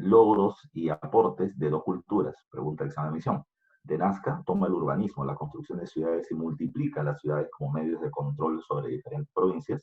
logros y aportes de dos culturas, pregunta el examen de admisión. De Nazca toma el urbanismo, la construcción de ciudades y multiplica las ciudades como medios de control sobre diferentes provincias,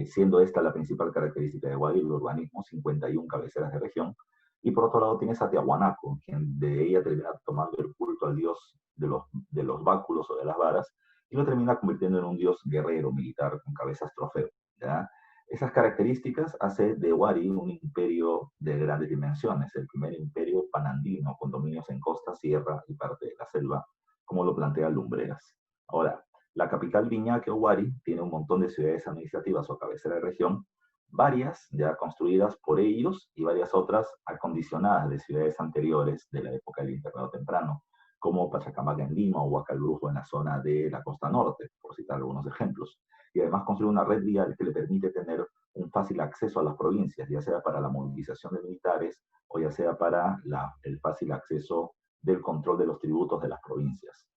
siendo esta la principal característica de Wadi, el urbanismo, 51 cabeceras de región. Y por otro lado tienes a Tiahuanaco, quien de ella termina tomando el culto al dios de los báculos o de las varas, y lo termina convirtiendo en un dios guerrero militar con cabezas trofeo, ¿ya? Esas características hace de Wari un imperio de grandes dimensiones, el primer imperio panandino con dominios en costa, sierra y parte de la selva, como lo plantea Lumbreras. Ahora, la capital Viñaque o Wari tiene un montón de ciudades administrativas o cabecera de región, varias ya construidas por ellos y varias otras acondicionadas de ciudades anteriores de la época del Intermedio Temprano, como Pachacamac en Lima o Huacalbrujo en la zona de la costa norte, por citar algunos ejemplos. Y además construye una red vial que le permite tener un fácil acceso a las provincias, ya sea para la movilización de militares o ya sea para el fácil acceso del control de los tributos de las provincias.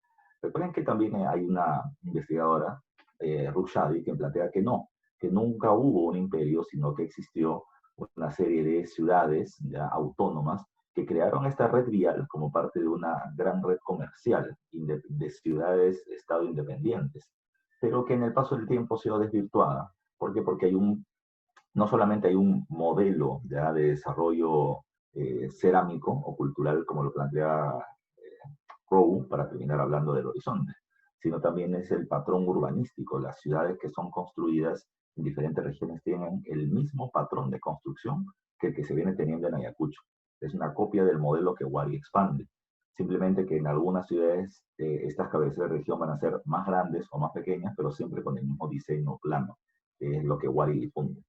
Recuerden que también hay una investigadora, Rushadi, que plantea que no, que nunca hubo un imperio, sino que existió una serie de ciudades ya autónomas que crearon esta red vial como parte de una gran red comercial de ciudades-estado independientes, pero que en el paso del tiempo se ha desvirtuada. ¿Por qué? Porque no solamente hay un modelo ya de desarrollo cerámico o cultural, como lo plantea Rowe, para terminar hablando del horizonte, sino también es el patrón urbanístico. Las ciudades que son construidas en diferentes regiones tienen el mismo patrón de construcción que el que se viene teniendo en Ayacucho. Es una copia del modelo que Wari expande. Simplemente que en algunas ciudades estas cabeceras de región van a ser más grandes o más pequeñas, pero siempre con el mismo diseño plano, que es lo que Wari difunde.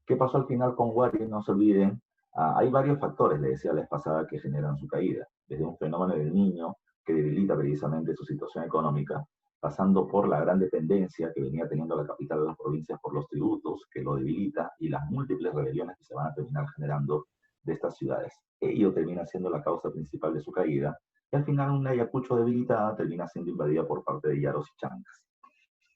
¿Qué pasó al final con Wari? No se olviden, hay varios factores, le decía la vez pasada, que generan su caída. Desde un fenómeno del niño, que debilita precisamente su situación económica, pasando por la gran dependencia que venía teniendo la capital de las provincias por los tributos, que lo debilita, y las múltiples rebeliones que se van a terminar generando de estas ciudades. Ello termina siendo la causa principal de su caída, y al final una Ayacucho debilitada termina siendo invadida por parte de Yaros y Chancas.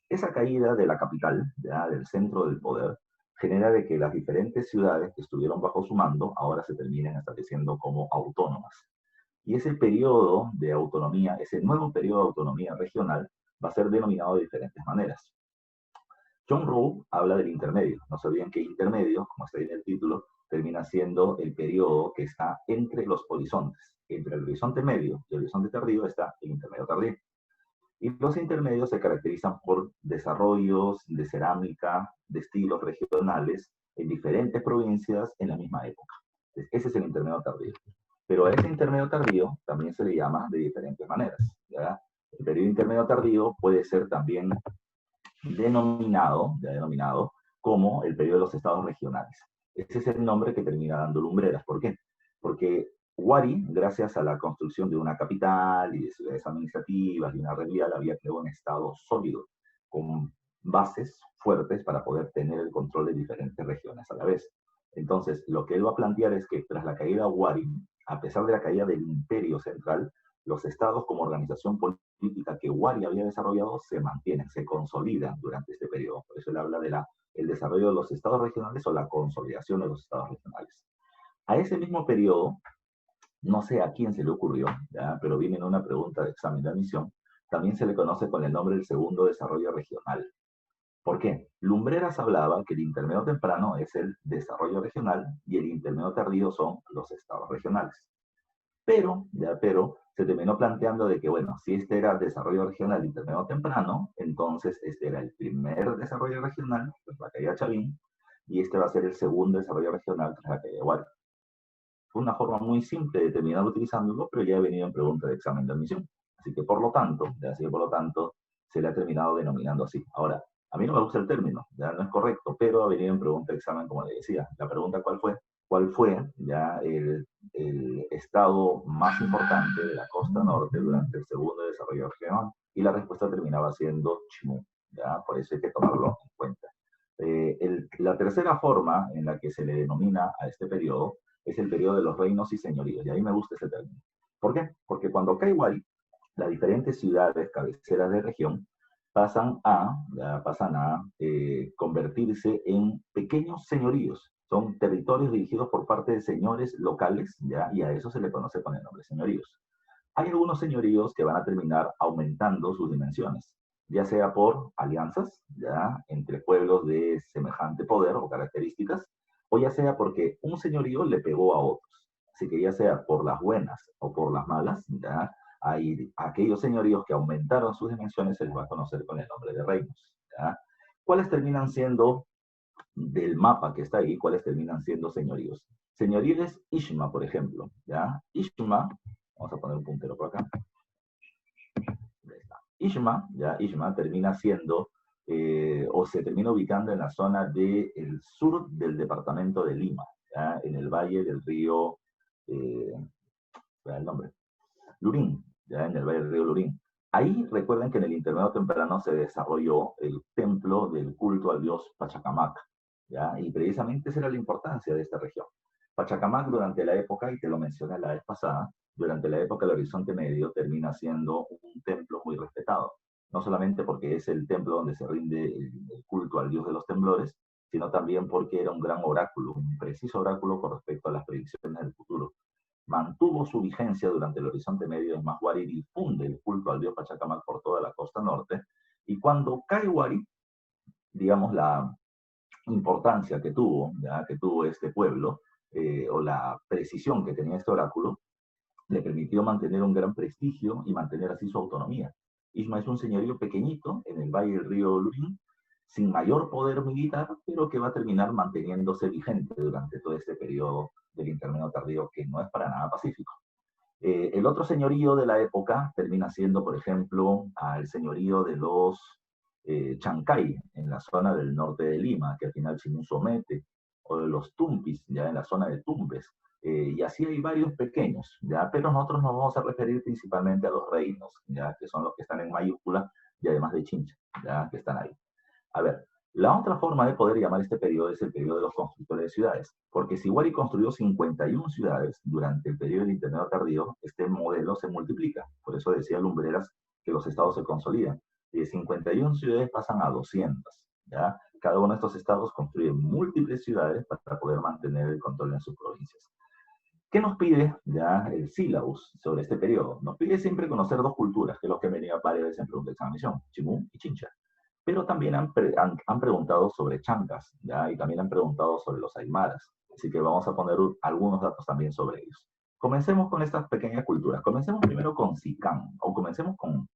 Esa caída de la capital, ya del centro del poder, genera de que las diferentes ciudades que estuvieron bajo su mando ahora se terminen estableciendo como autónomas. Y ese periodo de autonomía, ese nuevo periodo de autonomía regional, va a ser denominado de diferentes maneras. John Rowe habla del intermedio. No se olviden que intermedio, como está ahí en el título, termina siendo el periodo que está entre los horizontes. Entre el horizonte medio y el horizonte tardío está el intermedio tardío. Y los intermedios se caracterizan por desarrollos de cerámica, de estilos regionales en diferentes provincias en la misma época. Entonces, ese es el intermedio tardío. Pero a ese intermedio tardío también se le llama de diferentes maneras, ¿ya? El periodo intermedio tardío puede ser también denominado como el periodo de los estados regionales. Ese es el nombre que termina dando Lumbreras. ¿Por qué? Porque Wari, gracias a la construcción de una capital y de ciudades administrativas y una red vial, había creado un estado sólido, con bases fuertes para poder tener el control de diferentes regiones a la vez. Entonces, lo que él va a plantear es que tras la caída de Wari, a pesar de la caída del imperio central, los estados como organización política que Wari había desarrollado se mantienen, se consolidan durante este periodo. Por eso él habla del desarrollo de los estados regionales o la consolidación de los estados regionales. A ese mismo periodo, no sé a quién se le ocurrió, ¿ya? Pero viene en una pregunta de examen de admisión, también se le conoce con el nombre del segundo desarrollo regional. ¿Por qué? Lumbreras hablaba que el intermedio temprano es el desarrollo regional y el intermedio tardío son los estados regionales. Pero se terminó planteando de que, bueno, si este era el desarrollo regional intermedio temprano, entonces este era el primer desarrollo regional tras la caída de Chavín, y este va a ser el segundo desarrollo regional tras la caída de Huarca. Fue una forma muy simple de terminar utilizándolo, pero ya ha venido en pregunta de examen de admisión. Así que por lo tanto, se le ha terminado denominando así. Ahora, a mí no me gusta el término, ya no es correcto, pero ha venido en pregunta de examen, como le decía. La pregunta, ¿cuál fue? ¿Cuál fue ya el estado más importante de la costa norte durante el segundo desarrollo regional? Y la respuesta terminaba siendo Chimú, ¿ya? Por eso hay que tomarlo en cuenta. La tercera forma en la que se le denomina a este periodo es el periodo de los reinos y señoríos, y a mí me gusta ese término. ¿Por qué? Porque cuando cae Wari, las diferentes ciudades cabeceras de región pasan a convertirse en pequeños señoríos. Son territorios dirigidos por parte de señores locales, ¿ya? Y a eso se le conoce con el nombre señoríos. Hay algunos señoríos que van a terminar aumentando sus dimensiones, ya sea por alianzas, ¿ya? Entre pueblos de semejante poder o características, o ya sea porque un señorío le pegó a otros. Así que ya sea por las buenas o por las malas, ¿ya? Hay aquellos señoríos que aumentaron sus dimensiones se les va a conocer con el nombre de reinos, ¿ya? ¿Cuáles terminan siendo del mapa que está ahí, cuáles terminan siendo señoríos? Señorío es Ishma, por ejemplo, ¿ya? Ishma, vamos a poner un puntero por acá. Ishma, ya Ishma termina siendo, o se termina ubicando en la zona del sur del departamento de Lima, ¿ya? En el valle del río, el nombre, Lurín, ya en el valle del río Lurín. Ahí recuerden que en el intermedio temprano se desarrolló el templo del culto al dios Pachacamac, ¿ya? Y precisamente esa era la importancia de esta región. Pachacamac durante la época, y te lo mencioné la vez pasada, durante la época del Horizonte Medio termina siendo un templo muy respetado. No solamente porque es el templo donde se rinde el culto al dios de los temblores, sino también porque era un gran oráculo, un preciso oráculo con respecto a las predicciones del futuro. Mantuvo su vigencia durante el Horizonte Medio. Es más, Wari difunde el culto al dios Pachacamac por toda la costa norte, y cuando cae Wari, digamos, la importancia que tuvo este pueblo, o la precisión que tenía este oráculo, le permitió mantener un gran prestigio y mantener así su autonomía. Ishma es un señorío pequeñito en el valle del río Lurín, sin mayor poder militar, pero que va a terminar manteniéndose vigente durante todo este periodo del intermedio tardío, que no es para nada pacífico. El otro señorío de la época termina siendo, por ejemplo, el señorío de los Chancay, en la zona del norte de Lima, que al final Chimú somete, o de los Tumpis, ya en la zona de Tumbes, y así hay varios pequeños, ya, pero nosotros nos vamos a referir principalmente a los reinos, ya, que son los que están en mayúscula, y además de Chincha, ya, que están ahí. A ver, la otra forma de poder llamar este periodo es el periodo de los constructores de ciudades, porque si Wari construyó 51 ciudades durante el periodo del intermedio tardío, este modelo se multiplica. Por eso decía Lumbreras que los estados se consolidan. Y de 51 ciudades pasan a 200, ¿ya? Cada uno de estos estados construye múltiples ciudades para poder mantener el control en sus provincias. ¿Qué nos pide ya el sílabus sobre este periodo? Nos pide siempre conocer dos culturas, que es lo que venía varias veces en pregunta de examinación, Chimú y Chincha. Pero también han preguntado sobre chancas, ¿ya? Y también han preguntado sobre los aymaras. Así que vamos a poner algunos datos también sobre ellos. Comencemos con estas pequeñas culturas. Comencemos primero con Sicán, o comencemos con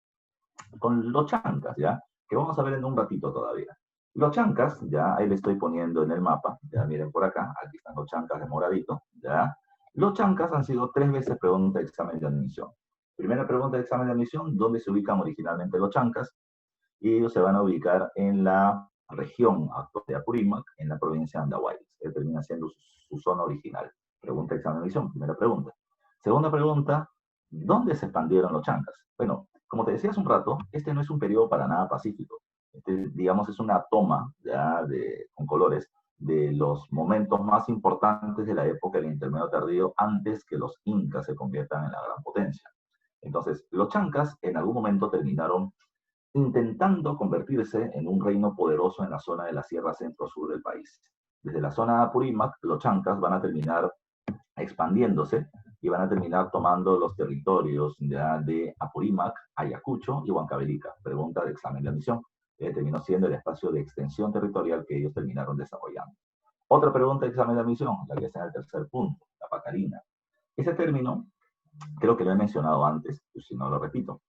los chancas, ¿ya? Que vamos a ver en un ratito todavía. Los chancas, ya ahí le estoy poniendo en el mapa, ya miren por acá, aquí están los chancas de moradito, ¿ya? Los chancas han sido 3 veces pregunta de examen de admisión. Primera pregunta de examen de admisión, ¿dónde se ubican originalmente los chancas? Y ellos se van a ubicar en la región actual de Apurímac, en la provincia de Andahuaylas, que termina siendo su zona original. Pregunta de examen de admisión, primera pregunta. Segunda pregunta, ¿dónde se expandieron los chancas? Bueno, como te decía hace un rato, este no es un periodo para nada pacífico. Este, digamos, es una toma ya con colores de los momentos más importantes de la época del intermedio tardío, antes que los incas se conviertan en la gran potencia. Entonces, los chancas en algún momento terminaron intentando convertirse en un reino poderoso en la zona de la Sierra Centro-Sur del país. Desde la zona de Apurímac, los chancas van a terminar expandiéndose y van a terminar tomando los territorios ya de Apurímac, Ayacucho y Huancavelica. Pregunta de examen de admisión. Terminó siendo el espacio de extensión territorial que ellos terminaron desarrollando. Otra pregunta de examen de admisión, la que está en el tercer punto, la pacarina. Ese término, creo que lo he mencionado antes, pues si no lo repito.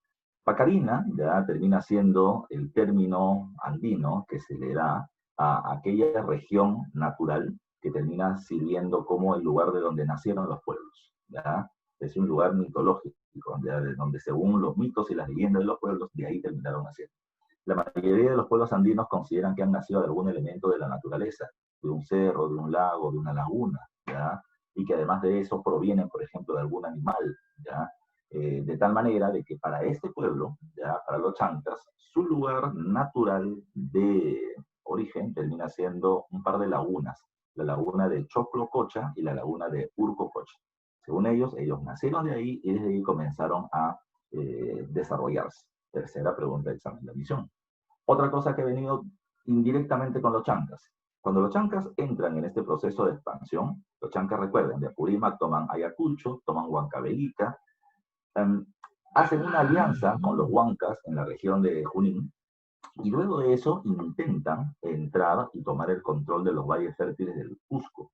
Pacarina ya termina siendo el término andino que se le da a aquella región natural que termina sirviendo como el lugar de donde nacieron los pueblos, ¿ya? Es un lugar mitológico, ¿ya? De donde según los mitos y las leyendas de los pueblos, de ahí terminaron naciendo. La mayoría de los pueblos andinos consideran que han nacido de algún elemento de la naturaleza, de un cerro, de un lago, de una laguna, ¿ya? Y que además de eso provienen, por ejemplo, de algún animal, ¿ya? De tal manera de que para este pueblo, ya para los chancas, su lugar natural de origen termina siendo un par de lagunas, la laguna de Choclo-Cocha y la laguna de Urco-Cocha. Según ellos nacieron de ahí y desde ahí comenzaron a desarrollarse. Tercera pregunta de examen de admisión. Otra cosa que ha venido indirectamente con los chancas, Cuando los chancas entran en este proceso de expansión, los chancas, recuerden, de Apurímac toman Ayacucho, toman Huancavelica, em, hacen una alianza con los huancas en la región de Junín, y luego de eso intentan entrar y tomar el control de los valles fértiles del Cusco.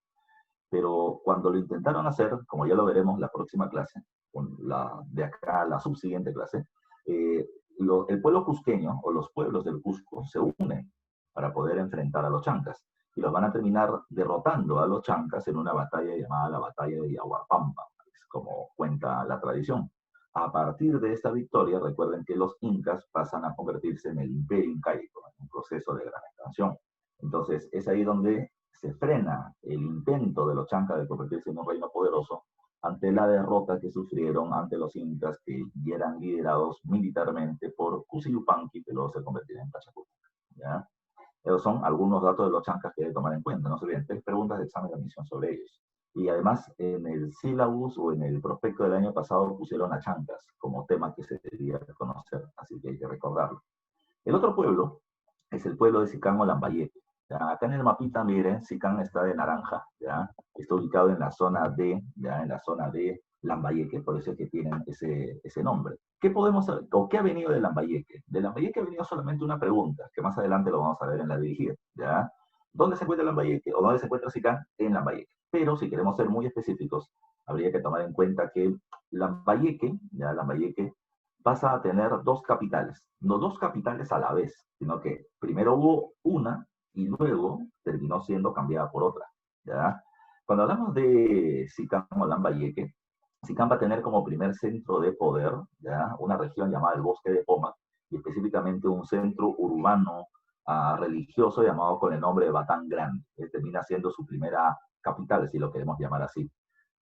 Pero cuando lo intentaron hacer, como ya lo veremos la próxima clase, de acá a la subsiguiente clase, eh, el pueblo cusqueño o los pueblos del Cusco se unen para poder enfrentar a los chancas y los van a terminar derrotando a los chancas en una batalla llamada la batalla de Yahuarpampa, como cuenta la tradición. A partir de esta victoria, recuerden que los incas pasan a convertirse en el imperio incaico, en un proceso de gran expansión. Entonces, es ahí donde se frena el intento de los chancas de convertirse en un reino poderoso ante la derrota que sufrieron ante los incas, que ya eran liderados militarmente por Cusi Yupanqui, que luego se convertiría en Pachacuti. ¿Ya? Esos son algunos datos de los chancas que hay que tomar en cuenta. No se olviden, 3 preguntas de examen de admisión sobre ellos. Y además, en el sílabus o en el prospecto del año pasado pusieron a chancas como tema que se debía conocer, así que hay que recordarlo. El otro pueblo es el pueblo de Sicán o Lambayeque. ¿Ya? Acá en el mapita, miren, Sicán está de naranja, ¿ya? Está ubicado en la zona de, ¿ya? En la zona de Lambayeque, por eso es que tienen ese nombre. ¿Qué podemos saber? ¿O qué ha venido de Lambayeque? De Lambayeque ha venido solamente una pregunta, que más adelante lo vamos a ver en la dirigida, ¿ya? ¿Dónde se encuentra Lambayeque o dónde se encuentra Sicán? En Lambayeque. Pero si queremos ser muy específicos, habría que tomar en cuenta que Lambayeque, ¿ya? Lambayeque pasa a tener dos capitales, no dos capitales a la vez, sino que primero hubo una y luego terminó siendo cambiada por otra. ¿Ya? Cuando hablamos de Sicán o Lambayeque, Sicán va a tener como primer centro de poder, ¿ya? Una región llamada el Bosque de Pomac, y específicamente un centro urbano religioso llamado con el nombre de Batán Grande, que termina siendo su primera capital, si lo queremos llamar así.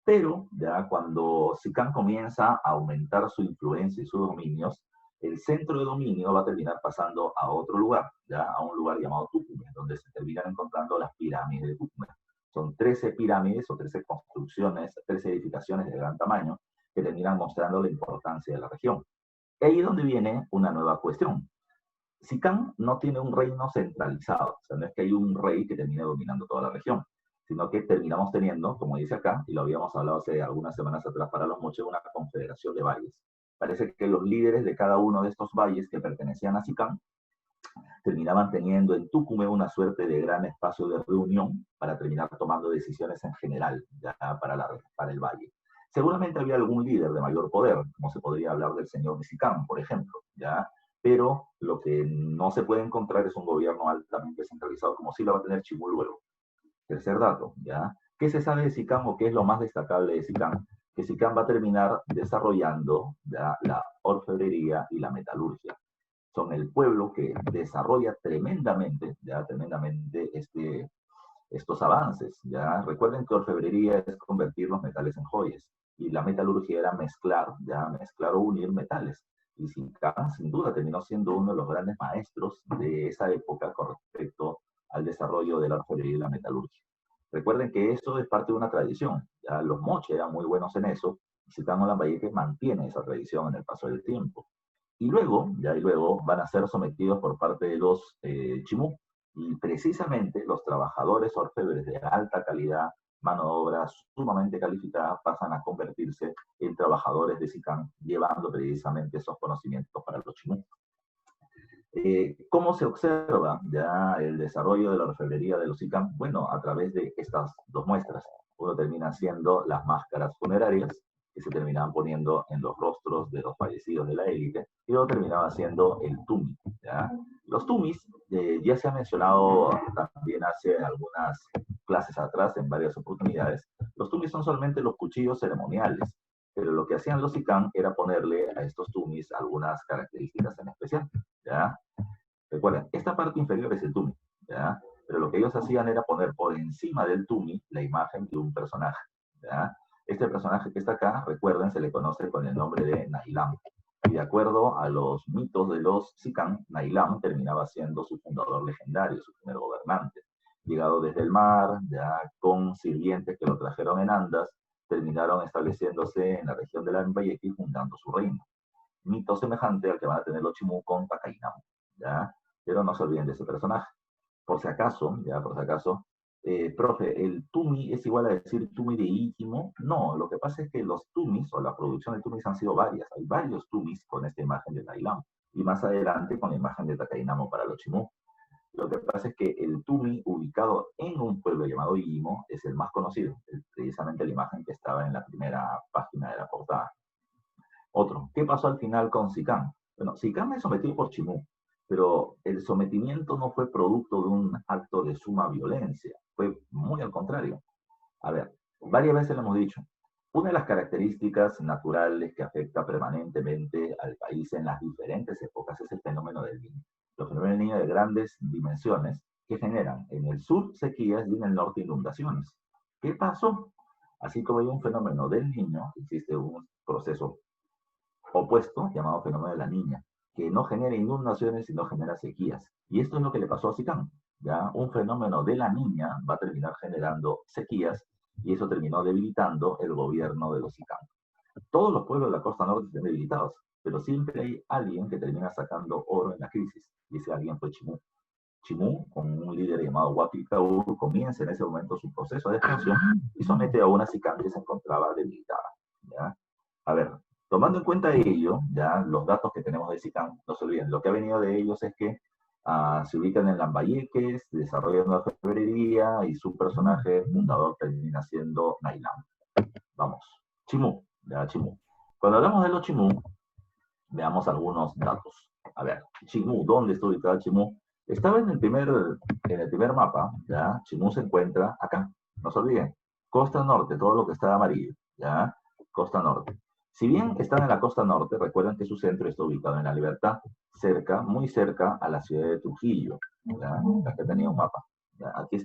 Pero ya cuando Sicán comienza a aumentar su influencia y sus dominios, el centro de dominio va a terminar pasando a otro lugar, ya a un lugar llamado Tucumán, donde se terminan encontrando las pirámides de Tucumán. Son 13 pirámides o 13 construcciones, 13 edificaciones de gran tamaño que terminan mostrando la importancia de la región. Ahí es donde viene una nueva cuestión. Sicán no tiene un reino centralizado, o sea, no es que hay un rey que termine dominando toda la región, sino que terminamos teniendo, como dice acá, y lo habíamos hablado hace algunas semanas atrás para los moches, una confederación de valles. Parece que los líderes de cada uno de estos valles que pertenecían a Sicán terminaban teniendo en Tucumán una suerte de gran espacio de reunión para terminar tomando decisiones en general ya para el valle. Seguramente había algún líder de mayor poder, como se podría hablar del señor de Sicán, por ejemplo, ¿ya? Pero lo que no se puede encontrar es un gobierno altamente centralizado, como sí lo va a tener Chimú luego. Tercer dato, ¿ya? ¿Qué se sabe de Sicán o qué es lo más destacable de Sicán? Que Sicán va a terminar desarrollando ¿ya? La orfebrería y la metalurgia. Son el pueblo que desarrolla tremendamente, ya tremendamente estos avances. Ya recuerden que orfebrería es convertir los metales en joyas y la metalurgia era mezclar o unir metales. Y Sicán, sin duda, terminó siendo uno de los grandes maestros de esa época con respecto al desarrollo de la orfebrería y la metalurgia. Recuerden que eso es parte de una tradición. Ya los moches eran muy buenos en eso y Sicán Olambayeque mantiene esa tradición en el paso del tiempo. Y luego van a ser sometidos por parte de los chimú. Y precisamente los trabajadores orfebres de alta calidad, mano de obra sumamente calificada, pasan a convertirse en trabajadores de SICAM, llevando precisamente esos conocimientos para los chimú. ¿Cómo se observa ya el desarrollo de la orfebrería de los SICAM? Bueno, a través de estas dos muestras. Uno termina siendo las máscaras funerarias, que se terminaban poniendo en los rostros de los fallecidos de la élite, y luego terminaba siendo el tumi. ¿Ya? Los tumis, ya se ha mencionado también hace algunas clases atrás, en varias oportunidades, los tumis son solamente los cuchillos ceremoniales, pero lo que hacían los SICAM era ponerle a estos tumis algunas características en especial. ¿Ya? Recuerden, esta parte inferior es el tumi, ¿ya? Pero lo que ellos hacían era poner por encima del tumi la imagen de un personaje, ¿ya? Este personaje que está acá, recuerden, se le conoce con el nombre de Nailam. Y de acuerdo a los mitos de los Sicán, Nailam terminaba siendo su fundador legendario, su primer gobernante. Llegado desde el mar, ya con sirvientes que lo trajeron en andas, terminaron estableciéndose en la región de Lambayeque y fundando su reino. Mito semejante al que van a tener los Chimú con Pacainam, ¿ya? Pero no se olviden de ese personaje. Por si acaso, ya por si acaso, profe, ¿el tumi es igual a decir tumi de Ítimo? No, lo que pasa es que los tumis o la producción de tumis han sido varias. Hay varios tumis con esta imagen de Tailam y más adelante con la imagen de Takainamo para los Chimú. Lo que pasa es que el tumi ubicado en un pueblo llamado Imo es el más conocido, es precisamente la imagen que estaba en la primera página de la portada. Otro, ¿qué pasó al final con Sicán? Bueno, Sicán es sometido por Chimú, pero el sometimiento no fue producto de un acto de suma violencia, fue muy al contrario. A ver, varias veces lo hemos dicho, una de las características naturales que afecta permanentemente al país en las diferentes épocas es el fenómeno del niño. Los fenómenos del niño de grandes dimensiones que generan en el sur sequías y en el norte inundaciones. ¿Qué pasó? Así como hay un fenómeno del niño, existe un proceso opuesto llamado fenómeno de la niña, que no genera inundaciones sino genera sequías. Y esto es lo que le pasó a Sicán. ¿Ya? Un fenómeno de la niña va a terminar generando sequías y eso terminó debilitando el gobierno de los Sicán. Todos los pueblos de la costa norte están debilitados, pero siempre hay alguien que termina sacando oro en la crisis, y ese alguien fue Chimú. Chimú, con un líder llamado Huapi Kaur, comienza en ese momento su proceso de expansión y somete a una Sicán que se encontraba debilitada. ¿Ya? A ver, tomando en cuenta ello, ya los datos que tenemos de Sicán, no se olviden, lo que ha venido de ellos es que se ubican en Lambayeques, desarrollan una orfebrería y su personaje fundador termina siendo Nailam. Vamos, Chimú, ya Chimú. Cuando hablamos de los Chimú, veamos algunos datos. A ver, Chimú, ¿dónde está ubicado Chimú? Estaba en el primer mapa, ¿ya? Chimú se encuentra acá, no se olviden. Costa norte, todo lo que está amarillo, ¿ya? Costa norte. Si bien están en la costa norte, recuerden que su centro está ubicado en La Libertad, cerca, muy cerca a la ciudad de Trujillo, ¿ya? Acá tenía un mapa. ¿Ya? Aquí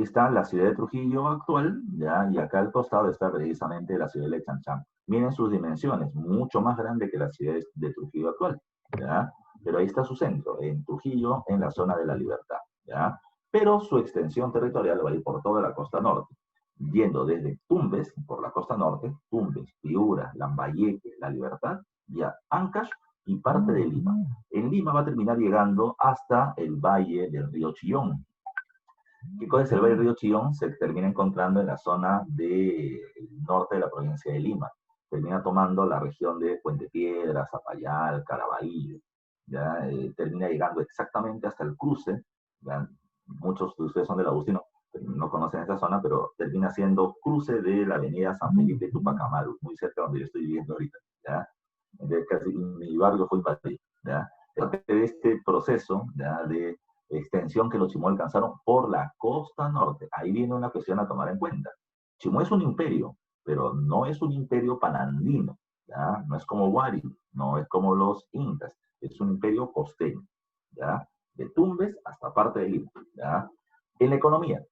está la ciudad de Trujillo actual, ¿ya? Y acá al costado está precisamente la ciudad de Lechanchán. Miren sus dimensiones, mucho más grande que la ciudad de Trujillo actual, ¿ya? Pero ahí está su centro, en Trujillo, en la zona de La Libertad, ¿ya? Pero su extensión territorial va a ir por toda la costa norte, yendo desde Tumbes, por la costa norte, Tumbes, Piura, Lambayeque, La Libertad, y a Ancash y parte de Lima. En Lima va a terminar llegando hasta el valle del río Chillón. ¿Qué cosa es el valle del río Chillón? Se termina encontrando en la zona del norte de la provincia de Lima. Termina tomando la región de Puente Piedra, Zapayal, Caraballo. ¿Ya? Termina llegando exactamente hasta el cruce. ¿Ya? Muchos de ustedes son del Agustino, no conocen esta zona, pero termina siendo cruce de la avenida San Felipe Tupac Amaru, muy cerca de donde yo estoy viviendo ahorita. ¿Ya? Casi mi barrio fue invadido. ¿Ya? De este proceso, ¿ya? De extensión que los Chimú alcanzaron por la costa norte. Ahí viene una cuestión a tomar en cuenta. Chimú es un imperio, pero no es un imperio panandino, ¿ya? No es como Wari, no es como los incas, es un imperio costeño, ¿ya? De Tumbes hasta parte de Lima, ¿ya? En la economía,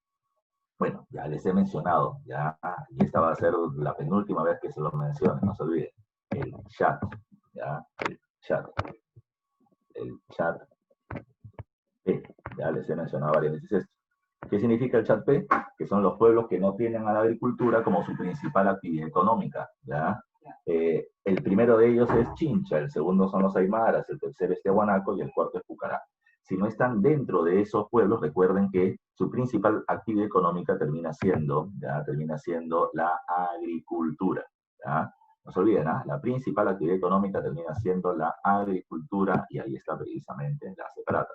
bueno, ya les he mencionado, ya, y esta va a ser la penúltima vez que se lo mencione, no se olviden, el chat, ¿ya? El chat P. Ya les he mencionado varias veces esto. ¿Qué significa el chat P? Que son los pueblos que no tienen a la agricultura como su principal actividad económica. ¿Ya? El primero de ellos es Chincha, el segundo son los Aymaras, el tercero es Tiahuanaco y el cuarto es Pucará. Si no están dentro de esos pueblos, recuerden que su principal actividad económica termina siendo la agricultura. ¿Ya? No se olviden, ¿eh? La principal actividad económica termina siendo la agricultura y ahí está precisamente la separata.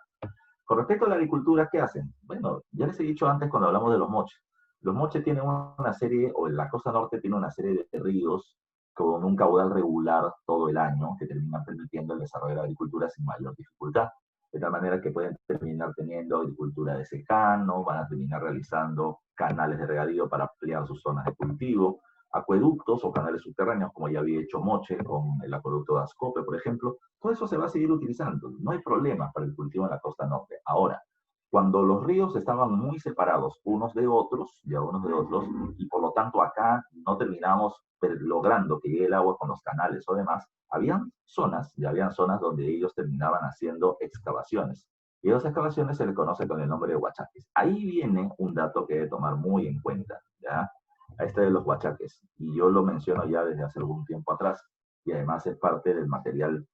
Con respecto a la agricultura, ¿qué hacen? Bueno, ya les he dicho antes cuando hablamos de los moches. Los moches tienen una serie, o en la costa norte tiene una serie de ríos con un caudal regular todo el año que terminan permitiendo el desarrollo de la agricultura sin mayor dificultad. De tal manera que pueden terminar teniendo agricultura de secano, van a terminar realizando canales de regadío para ampliar sus zonas de cultivo, acueductos o canales subterráneos, como ya había hecho Moche con el acueducto de Ascope, por ejemplo. Todo eso se va a seguir utilizando. No hay problemas para el cultivo en la costa norte. Ahora, cuando los ríos estaban muy separados unos de otros, y por lo tanto acá no terminamos logrando que llegue el agua con los canales o demás, habían zonas donde ellos terminaban haciendo excavaciones. Y esas excavaciones se les conoce con el nombre de huachaques. Ahí viene un dato que hay que tomar muy en cuenta, ¿ya? A este de los huachaques. Y yo lo menciono ya desde hace algún tiempo atrás. Y además es parte del material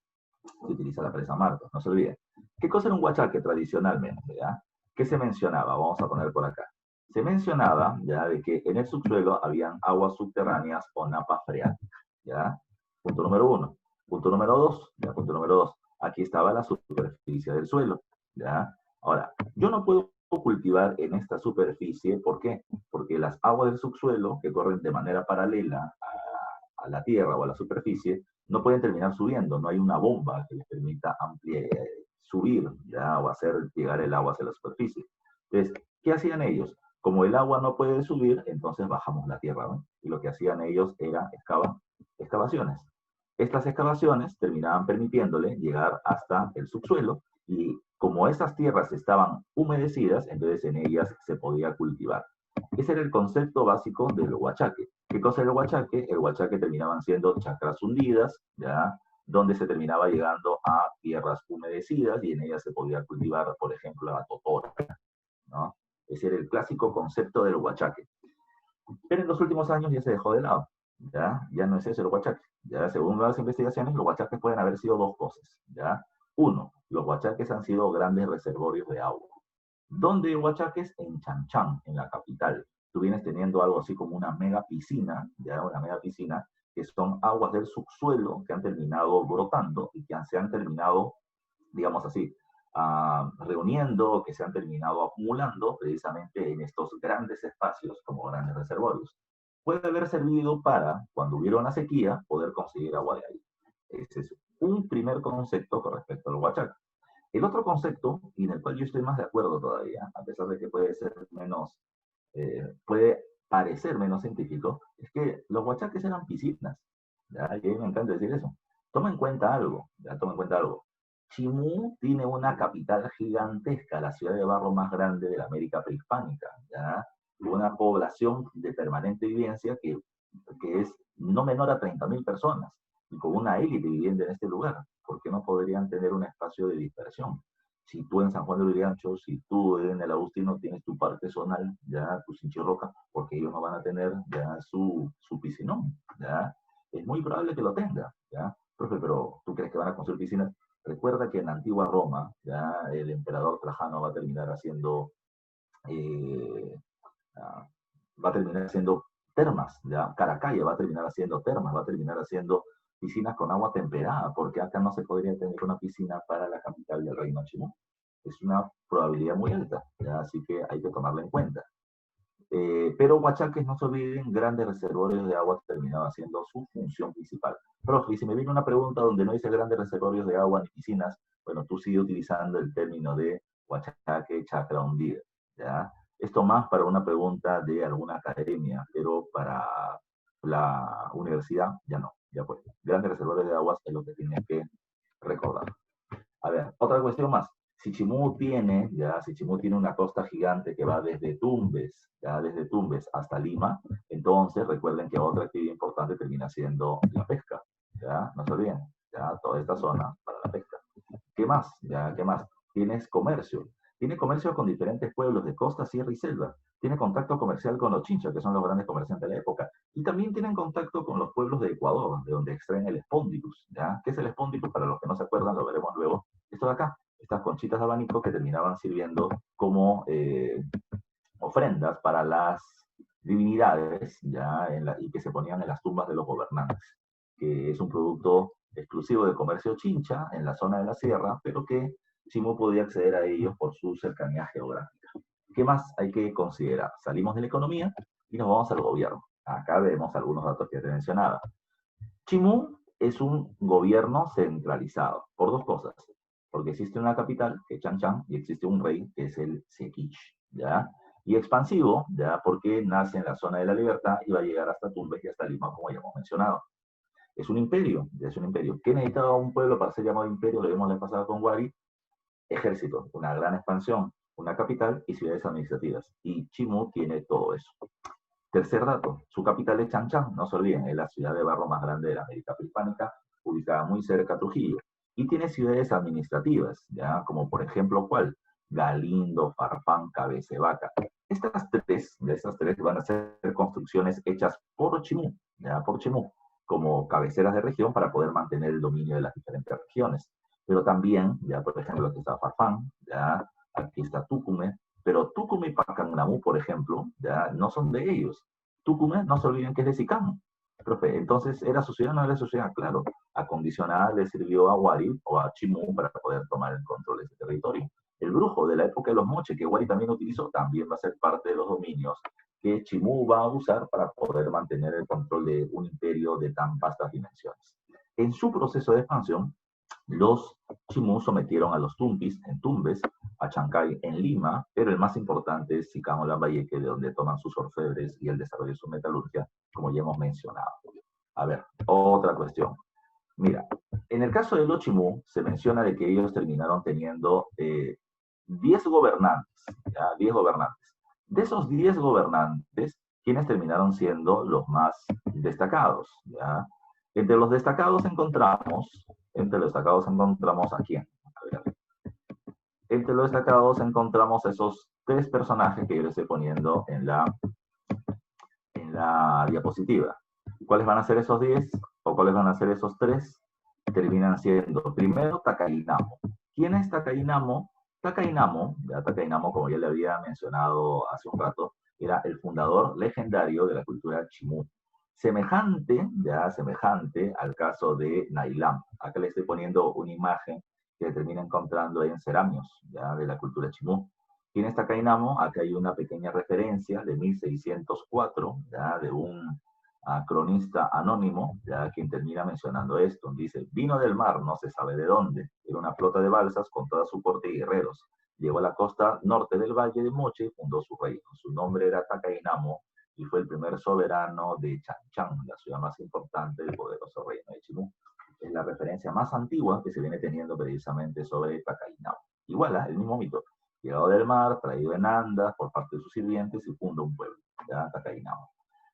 que utiliza la presa Marcos, no se olviden. ¿Qué cosa era un huachaque tradicionalmente? ¿Ya? ¿Qué se mencionaba? Vamos a poner por acá. Se mencionaba ya de que en el subsuelo habían aguas subterráneas o napas freáticas. ¿Ya? Punto número uno. Punto número dos. Ya, punto número dos. Aquí estaba la superficie del suelo. ¿Ya? Ahora, yo no puedo cultivar en esta superficie, ¿por qué? Porque las aguas del subsuelo, que corren de manera paralela a la tierra o a la superficie, no pueden terminar subiendo, no hay una bomba que les permita subir, ¿ya? O hacer llegar el agua hacia la superficie. Entonces, ¿qué hacían ellos? Como el agua no puede subir, entonces bajamos la tierra, ¿no? Y lo que hacían ellos era excavaciones. Estas excavaciones terminaban permitiéndole llegar hasta el subsuelo y como esas tierras estaban humedecidas, entonces en ellas se podía cultivar. Ese era el concepto básico del huachaque. ¿Qué cosa era el huachaque? El huachaque terminaban siendo chacras hundidas, ¿ya? Donde se terminaba llegando a tierras humedecidas y en ellas se podía cultivar, por ejemplo, la totora, ¿no? Ese era el clásico concepto del huachaque. Pero en los últimos años ya se dejó de lado, ya no es eso el huachaque. Ya, según las investigaciones, los huachaques pueden haber sido dos cosas, ¿ya? Uno, los huachaques han sido grandes reservorios de agua. ¿Dónde hay huachaques? En Chanchán, en la capital. Tú vienes teniendo algo así como una mega piscina, ya una mega piscina, que son aguas del subsuelo que han terminado brotando y que se han terminado, digamos así, reuniendo, que se han terminado acumulando precisamente en estos grandes espacios como grandes reservorios. Puede haber servido para, cuando hubiera una sequía, poder conseguir agua de ahí. Ese es un primer concepto con respecto al huachaque. El otro concepto, y en el cual yo estoy más de acuerdo todavía, a pesar de que puede ser menos, puede parecer menos científico, es que los huachaques eran piscinas. ¿Ya? Y a mí me encanta decir eso. Toma en cuenta algo, ya toma en cuenta algo. Chimú tiene una capital gigantesca, la ciudad de barro más grande de la América prehispánica, ¿ya? Una población de permanente vivencia que es no menor a 30.000 personas y con una élite viviendo en este lugar. ¿Por qué no podrían tener un espacio de dispersión? Si tú en San Juan de Lurigancho, si tú en el Agustino tienes tu parque zonal, ya tu Sinchirroca, porque ellos no van a tener ya su piscinón, ya. Es muy probable que lo tenga, ya. Profe, pero ¿tú crees que van a construir piscinas? Recuerda que en la antigua Roma, ya el emperador Trajano va a terminar haciendo, eh, va a terminar haciendo termas, ya Caracalla va a terminar haciendo termas, va a terminar haciendo piscinas con agua temperada, porque acá no se podría tener una piscina para la capital del Reino Chimú. Es una probabilidad muy alta, ¿ya? Así que hay que tomarla en cuenta. Pero Huachaques, no se olviden, grandes reservorios de agua terminaban siendo su función principal. Profe, y si me viene una pregunta donde no dice grandes reservorios de agua ni piscinas, bueno, tú sigue utilizando el término de Huachaque, chacra hundida, ¿ya? Esto más para una pregunta de alguna academia, pero para la universidad ya no, ya pues. Grandes reservorios de agua es lo que tienes que recordar. A ver, otra cuestión más. Si Chimú tiene una costa gigante que va desde Tumbes, ya desde Tumbes hasta Lima, entonces recuerden que otra actividad importante termina siendo la pesca, ya, no se olviden, ya, toda esta zona para la pesca. ¿Qué más? Ya, ¿qué más? Tienes comercio. Tiene comercio con diferentes pueblos de costa, sierra y selva. Tiene contacto comercial con los chinchas, que son los grandes comerciantes de la época. Y también tienen contacto con los pueblos de Ecuador, de donde extraen el espondicus, ¿ya? ¿Qué es el espondicus? Para los que no se acuerdan, lo veremos luego. Esto de acá, estas conchitas de abanico que terminaban sirviendo como ofrendas para las divinidades, ¿ya? Y que se ponían en las tumbas de los gobernantes, que es un producto exclusivo de comercio chincha en la zona de la sierra, pero que Chimú podía acceder a ellos por su cercanía geográfica. ¿Qué más hay que considerar? Salimos de la economía y nos vamos al gobierno. Acá vemos algunos datos que te mencionaba. Chimú es un gobierno centralizado por dos cosas. Porque existe una capital, que es Chanchan, y existe un rey, que es el Sequich, ¿ya? Y expansivo, ¿ya? Porque nace en la zona de la libertad y va a llegar hasta Tumbes y hasta Lima, como ya hemos mencionado. Es un imperio, ya es un imperio. ¿Qué necesitaba un pueblo para ser llamado imperio? Lo vimos la pasada con Wari. Ejército, una gran expansión, una capital y ciudades administrativas. Y Chimú tiene todo eso. Tercer dato, su capital es Chanchan, no se olviden, es la ciudad de barro más grande de la América prehispánica, ubicada muy cerca a Trujillo. Y tiene ciudades administrativas, ¿ya? Como por ejemplo, ¿cuál? Galindo, Farfán, Cabecevaca. De estas tres van a ser construcciones hechas por Chimú, ¿ya? Por Chimú, como cabeceras de región para poder mantener el dominio de las diferentes regiones. Pero también, ya por ejemplo, aquí está Farfán, ya aquí está Tucumé, pero Tucumé y Pacangamú, por ejemplo, ya no son de ellos. Tucumé, no se olviden que es de Sicán. Profe, entonces, ¿era su ciudad o no era su ciudad? Claro, acondicionada le sirvió a Huari o a Chimú para poder tomar el control de ese territorio. El brujo de la época de los moches, que Huari también utilizó, también va a ser parte de los dominios que Chimú va a usar para poder mantener el control de un imperio de tan vastas dimensiones. En su proceso de expansión, los Chimú sometieron a los Tumpis en Tumbes, a Chancay en Lima, pero el más importante es Sicamo Lambayeque, de donde toman sus orfebres y el desarrollo de su metalurgia, como ya hemos mencionado. A ver, otra cuestión. Mira, en el caso de los Chimú, se menciona de que ellos terminaron teniendo 10 gobernantes, ¿ya? 10 gobernantes. De esos 10 gobernantes, quienes terminaron siendo los más destacados, ¿ya? Entre los destacados encontramos a quién. A ver, entre los destacados encontramos esos tres personajes que yo les estoy poniendo en la diapositiva. ¿Cuáles van a ser esos 10 o cuáles van a ser esos 3? Terminan siendo, primero, Takayinamo. ¿Quién es Takayinamo? Takayinamo, como ya le había mencionado hace un rato, era el fundador legendario de la cultura Chimú. Semejante al caso de Nailam. Acá le estoy poniendo una imagen que termina encontrando en ceramios, ya, de la cultura Chimú. ¿Quién es Takayinamo? Acá hay una pequeña referencia de 1604, ya, de un cronista anónimo, ya, quien termina mencionando esto. Dice, vino del mar, no se sabe de dónde. Era una flota de balsas con toda su corte y guerreros. Llegó a la costa norte del valle de Moche y fundó su reino. Su nombre era Takayinamo y fue el primer soberano de Chanchan, la ciudad más importante del poderoso reino de Chimú. Es la referencia más antigua que se viene teniendo precisamente sobre Takayinamo. Igual, el mismo mito. Llegado del mar, traído en andas por parte de sus sirvientes y funda un pueblo, ya, Takayinamo.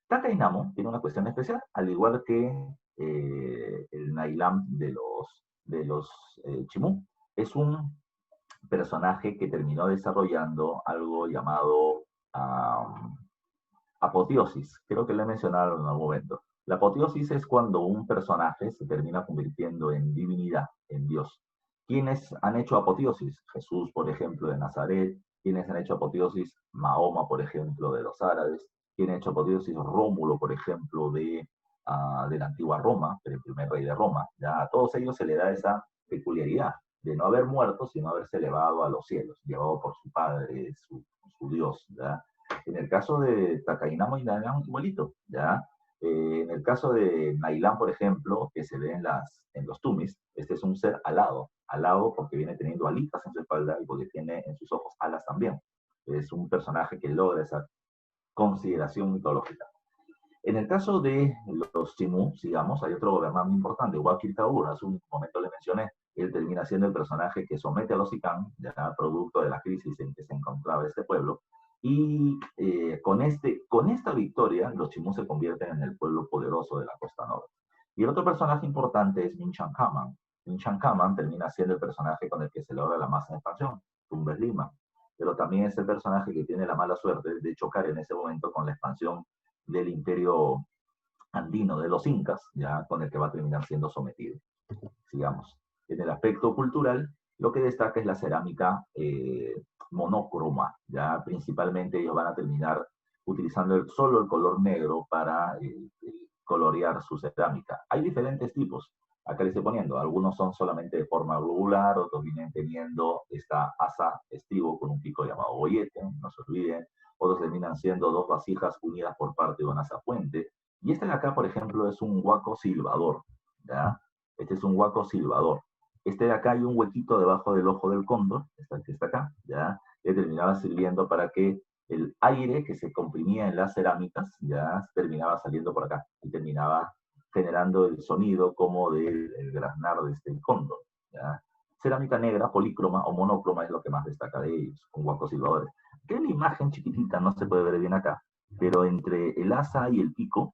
Takayinamo tiene una cuestión especial, al igual que el Nailam de los Chimú. Es un personaje que terminó desarrollando algo llamado apoteosis. Creo que lo he mencionado en algún momento. La apoteosis es cuando un personaje se termina convirtiendo en divinidad, en Dios. ¿Quiénes han hecho apoteosis? Jesús, por ejemplo, de Nazaret. ¿Quiénes han hecho apoteosis? Mahoma, por ejemplo, de los árabes. ¿Quién ha hecho apoteosis? Rómulo, por ejemplo, de la antigua Roma, el primer rey de Roma. ¿Ya? A todos ellos se le da esa peculiaridad de no haber muerto, sino haberse elevado a los cielos, llevado por su padre, su Dios. ¿Ya? En el caso de Takayinamo y Nailam, igualito, ¿ya? En el caso de Nailam, por ejemplo, que se ve en los tumis, este es un ser alado porque viene teniendo alitas en su espalda y porque tiene en sus ojos alas también. Es un personaje que logra esa consideración mitológica. En el caso de los Chimú, sigamos, hay otro gobernante muy importante, Wakil Taur, hace un momento le mencioné, él termina siendo el personaje que somete a los Sicán, ya producto de la crisis en que se encontraba este pueblo, y con esta victoria, los Chimú se convierten en el pueblo poderoso de la costa norte. Y el otro personaje importante es Min Chancaman. Min Chancaman termina siendo el personaje con el que se logra la máxima expansión, Tumbes Lima. Pero también es el personaje que tiene la mala suerte de chocar en ese momento con la expansión del imperio andino, de los incas, ya con el que va a terminar siendo sometido. Sigamos. En el aspecto cultural, lo que destaca es la cerámica monocroma, ya principalmente ellos van a terminar utilizando solo el color negro para colorear su cerámica. Hay diferentes tipos. Acá les estoy poniendo, algunos son solamente de forma regular, otros vienen teniendo esta asa estivo con un pico llamado boyete, no se olviden, otros terminan siendo dos vasijas unidas por parte de una asa puente, y este de acá, por ejemplo, es un huaco silbador, ¿ya? Este es un huaco silbador. Este de acá hay un huequito debajo del ojo del cóndor, que está acá, ¿ya? Que terminaba sirviendo para que el aire que se comprimía en las cerámicas ya terminaba saliendo por acá y terminaba generando el sonido como del graznar de este cóndor, ¿ya? Cerámica negra, polícroma o monocroma es lo que más destaca de ellos, con huacos silbadores. Que la imagen chiquitita no se puede ver bien acá, pero entre el asa y el pico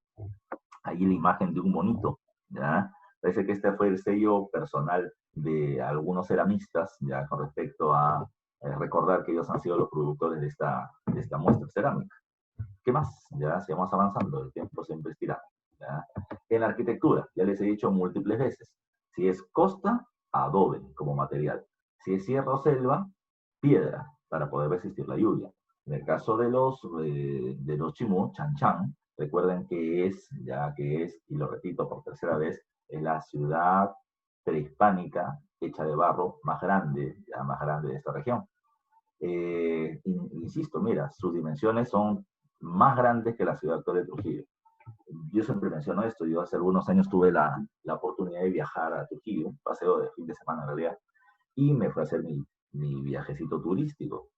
hay la imagen de un monito, ¿ya? Parece que este fue el sello personal de algunos ceramistas, ya con respecto a recordar que ellos han sido los productores de esta muestra cerámica. ¿Qué más? Ya sigamos avanzando, el tiempo siempre es tirano. ¿Ya? En la arquitectura, ya les he dicho múltiples veces, si es costa, adobe como material. Si es sierra o selva, piedra para poder resistir la lluvia. En el caso de los chimú, Chanchan, recuerden y lo repito por tercera vez, es la ciudad prehispánica hecha de barro más grande de esta región. Insisto, mira, sus dimensiones son más grandes que la ciudad actual de Trujillo. Yo siempre menciono esto, yo hace algunos años tuve la oportunidad de viajar a Trujillo, un paseo de fin de semana en realidad, y me fue a hacer mi viajecito turístico,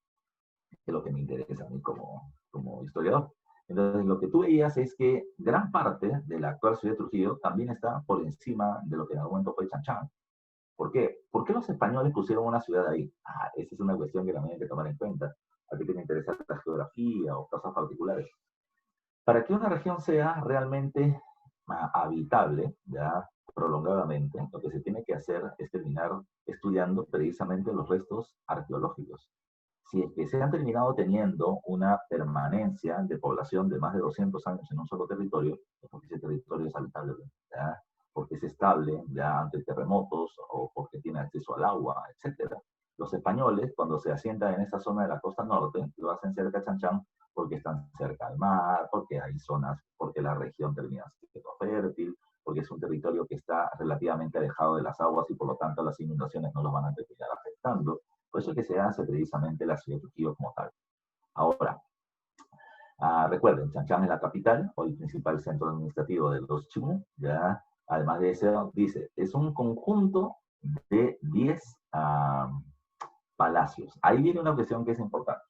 que es lo que me interesa a mí como historiador. Entonces, lo que tú veías es que gran parte de la actual ciudad de Trujillo también está por encima de lo que en algún momento fue Chanchán. ¿Por qué? ¿Por qué los españoles pusieron una ciudad ahí? Esa es una cuestión que también hay que tomar en cuenta. A ti que te interesa la geografía o cosas particulares. Para que una región sea realmente habitable, ya prolongadamente, lo que se tiene que hacer es terminar estudiando precisamente los restos arqueológicos. Si es que se han terminado teniendo una permanencia de población de más de 200 años en un solo territorio, es porque ese territorio es habitable, ¿ya? Porque es estable ya ante terremotos o porque tiene acceso al agua, etc. Los españoles, cuando se asientan en esta zona de la costa norte, lo hacen cerca de Chanchán porque están cerca al mar, porque hay zonas, porque la región termina siendo fértil, porque es un territorio que está relativamente alejado de las aguas y por lo tanto las inundaciones no los van a terminar afectando. Por eso es que se hace precisamente la ciudad de Trujillo como tal. Ahora, recuerden, Chanchán es la capital o el principal centro administrativo de los Chimú, ¿ya? Además de eso, dice, es un conjunto de 10 palacios. Ahí viene una cuestión que es importante.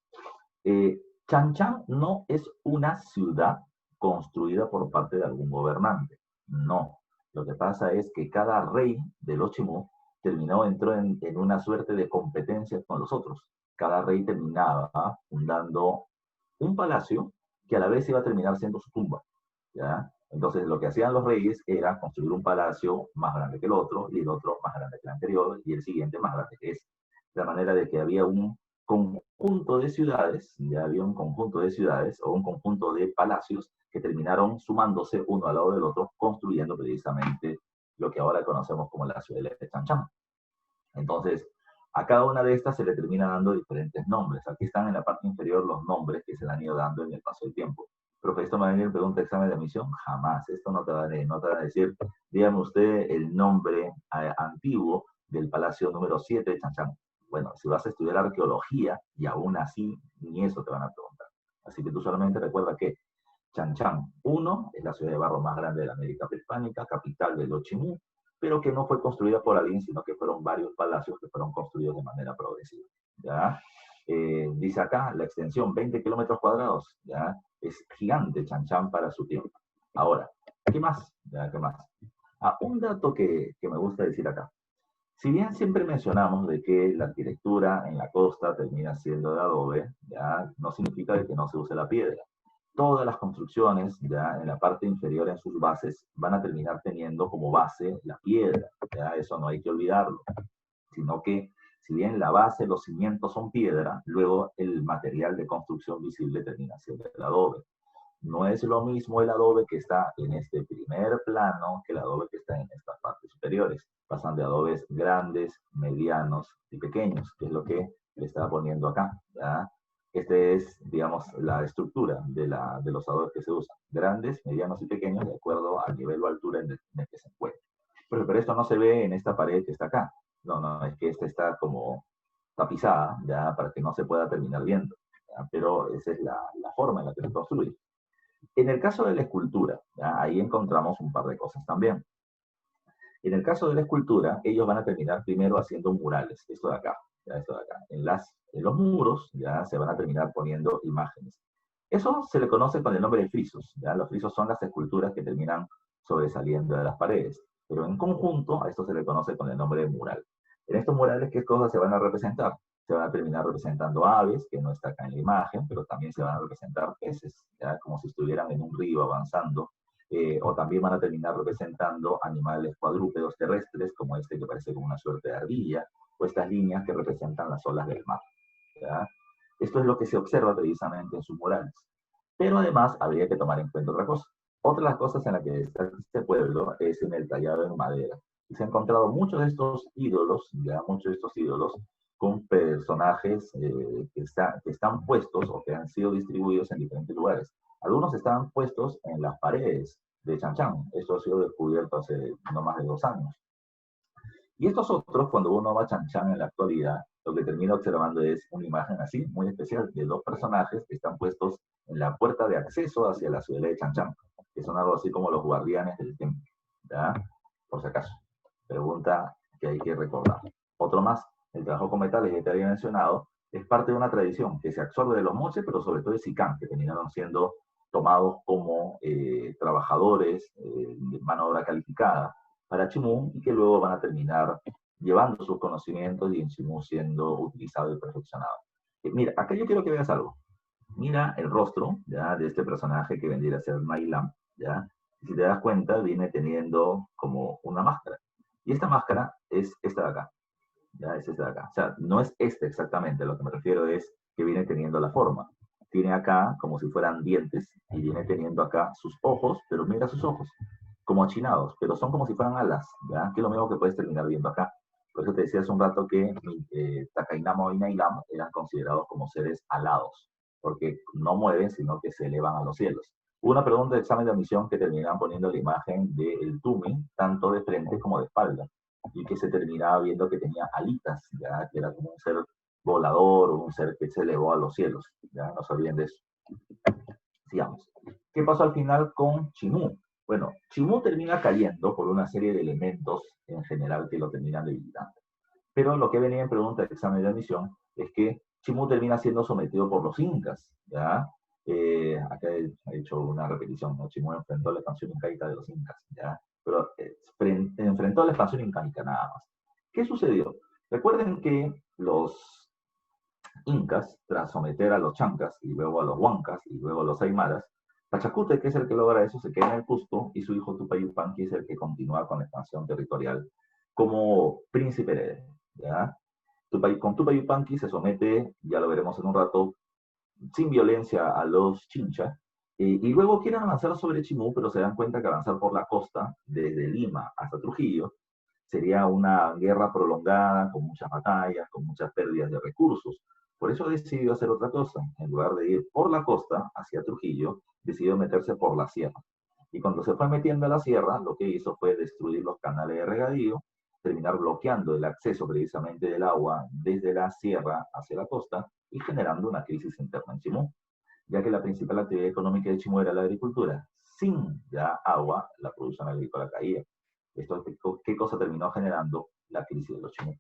Chanchán no es una ciudad construida por parte de algún gobernante, no. Lo que pasa es que cada rey de los Chimú entró en una suerte de competencia con los otros. Cada rey terminaba fundando un palacio que a la vez iba a terminar siendo su tumba, ¿ya? Entonces lo que hacían los reyes era construir un palacio más grande que el otro, y el otro más grande que el anterior, y el siguiente más grande que ese. De manera de que había un conjunto de ciudades, ya había un conjunto de ciudades o un conjunto de palacios que terminaron sumándose uno al lado del otro, construyendo precisamente lo que ahora conocemos como la ciudad de Chanchán. Entonces, a cada una de estas se le termina dando diferentes nombres. Aquí están en la parte inferior los nombres que se le han ido dando en el paso del tiempo. Profe, ¿esto me va a venir pregunta de examen de admisión? Jamás. Esto no te va a decir, dígame usted el nombre antiguo del palacio número 7 de Chanchán. Bueno, si vas a estudiar arqueología, y aún así, ni eso te van a preguntar. Así que tú solamente recuerda que Chanchán 1 es la ciudad de barro más grande de la América Prehispánica, capital del Ochimú, pero que no fue construida por alguien, sino que fueron varios palacios que fueron construidos de manera progresiva. ¿Ya? Dice acá, la extensión 20 kilómetros cuadrados, ¿ya? Es gigante Chanchán para su tiempo. Ahora, ¿qué más? ¿Ya? ¿Qué más? Un dato que me gusta decir acá. Si bien siempre mencionamos de que la arquitectura en la costa termina siendo de adobe, ¿ya? No significa de que no se use la piedra. Todas las construcciones, ya en la parte inferior en sus bases, van a terminar teniendo como base la piedra, ya eso no hay que olvidarlo, sino que si bien la base, los cimientos son piedra, luego el material de construcción visible termina siendo el adobe. No es lo mismo el adobe que está en este primer plano que el adobe que está en estas partes superiores. Pasan de adobes grandes, medianos y pequeños, que es lo que le estaba poniendo acá, ¿ya? Este es, digamos, la estructura de los adobes que se usan. Grandes, medianos y pequeños de acuerdo al nivel o altura en el que se encuentra. Pero esto no se ve en esta pared que está acá. No, es que esta está como tapizada, ya, para que no se pueda terminar viendo. ¿Ya? Pero esa es la forma en la que se construye. En el caso de la escultura, ¿ya? Ahí encontramos un par de cosas también. En el caso de la escultura, ellos van a terminar primero haciendo murales, esto de acá, ya esto de acá. En los muros ya se van a terminar poniendo imágenes. Eso se le conoce con el nombre de frisos, ¿ya? Los frisos son las esculturas que terminan sobresaliendo de las paredes, pero en conjunto a esto se le conoce con el nombre de mural. En estos murales, ¿qué cosas se van a representar? Se van a terminar representando aves, que no está acá en la imagen, pero también se van a representar peces, ¿ya? Como si estuvieran en un río avanzando, o también van a terminar representando animales cuadrúpedos terrestres, como este que parece como una suerte de ardilla, o estas líneas que representan las olas del mar, ¿ya? Esto es lo que se observa precisamente en sus murales. Pero además habría que tomar en cuenta otra cosa. Otra de las cosas en las que destaca este pueblo es en el tallado en madera. Y se han encontrado muchos de estos ídolos, ya muchos de estos ídolos, con personajes que están puestos o que han sido distribuidos en diferentes lugares. Algunos están puestos en las paredes de Chan Chan. Esto ha sido descubierto hace no más de 2 años. Y estos otros, cuando uno va a Chan Chan en la actualidad, lo que termina observando es una imagen así, muy especial, de dos personajes que están puestos en la puerta de acceso hacia la ciudad de Chan Chan, que son algo así como los guardianes del templo, ¿ya? Por si acaso. Pregunta que hay que recordar. Otro más, el trabajo con metales que te había mencionado, es parte de una tradición que se absorbe de los moches, pero sobre todo de Sicán, que terminaron siendo tomados como trabajadores de mano de obra calificada para Chimú y que luego van a terminar llevando sus conocimientos y en Chimú siendo utilizado y perfeccionado. Mira, acá yo quiero que veas algo. Mira el rostro, ¿ya? De este personaje que vendría a ser Nailam, ¿ya? Y si te das cuenta, viene teniendo como una máscara. Y esta máscara es esta de acá, ¿ya? Es esta de acá. O sea, no es este exactamente, lo que me refiero es que viene teniendo la forma. Tiene acá como si fueran dientes y viene teniendo acá sus ojos, pero mira sus ojos, como achinados, pero son como si fueran alas, ¿ya? Que es lo mismo que puedes terminar viendo acá. Por eso te decía hace un rato que Takainamo y Nailam eran considerados como seres alados, porque no mueven, sino que se elevan a los cielos. Hubo una pregunta de examen de admisión que terminaban poniendo la imagen del Tumi, tanto de frente como de espalda, y que se terminaba viendo que tenía alitas, ¿ya? Que era como un ser volador o un ser que se elevó a los cielos. ¿Ya? No se olviden de eso. Sigamos. ¿Qué pasó al final con Chimú? Bueno, Chimú termina cayendo por una serie de elementos en general que lo terminan debilitando. Pero lo que venía en pregunta del examen de admisión es que Chimú termina siendo sometido por los incas, ¿ya? Acá he hecho una repetición, ¿no? Chimú enfrentó la expansión incaica de los incas, ¿ya? Pero enfrentó la expansión incaica nada más. ¿Qué sucedió? Recuerden que los incas, tras someter a los chancas y luego a los huancas y luego a los aymaras, Pachacute, que es el que logra eso, se queda en el Cusco y su hijo Tupac Yupanqui es el que continúa con la expansión territorial como príncipe heredero. ¿Ya? Con Tupac Yupanqui se somete, ya lo veremos en un rato, sin violencia a los chincha, y luego quieren avanzar sobre Chimú, pero se dan cuenta que avanzar por la costa, desde Lima hasta Trujillo, sería una guerra prolongada, con muchas batallas, con muchas pérdidas de recursos. Por eso decidió hacer otra cosa. En lugar de ir por la costa hacia Trujillo, decidió meterse por la sierra. Y cuando se fue metiendo a la sierra, lo que hizo fue destruir los canales de regadío, terminar bloqueando el acceso precisamente del agua desde la sierra hacia la costa y generando una crisis interna en Chimú, ya que la principal actividad económica de Chimú era la agricultura. Sin ya agua, la producción agrícola caía. Esto, ¿qué cosa terminó generando? La crisis de los Chimú.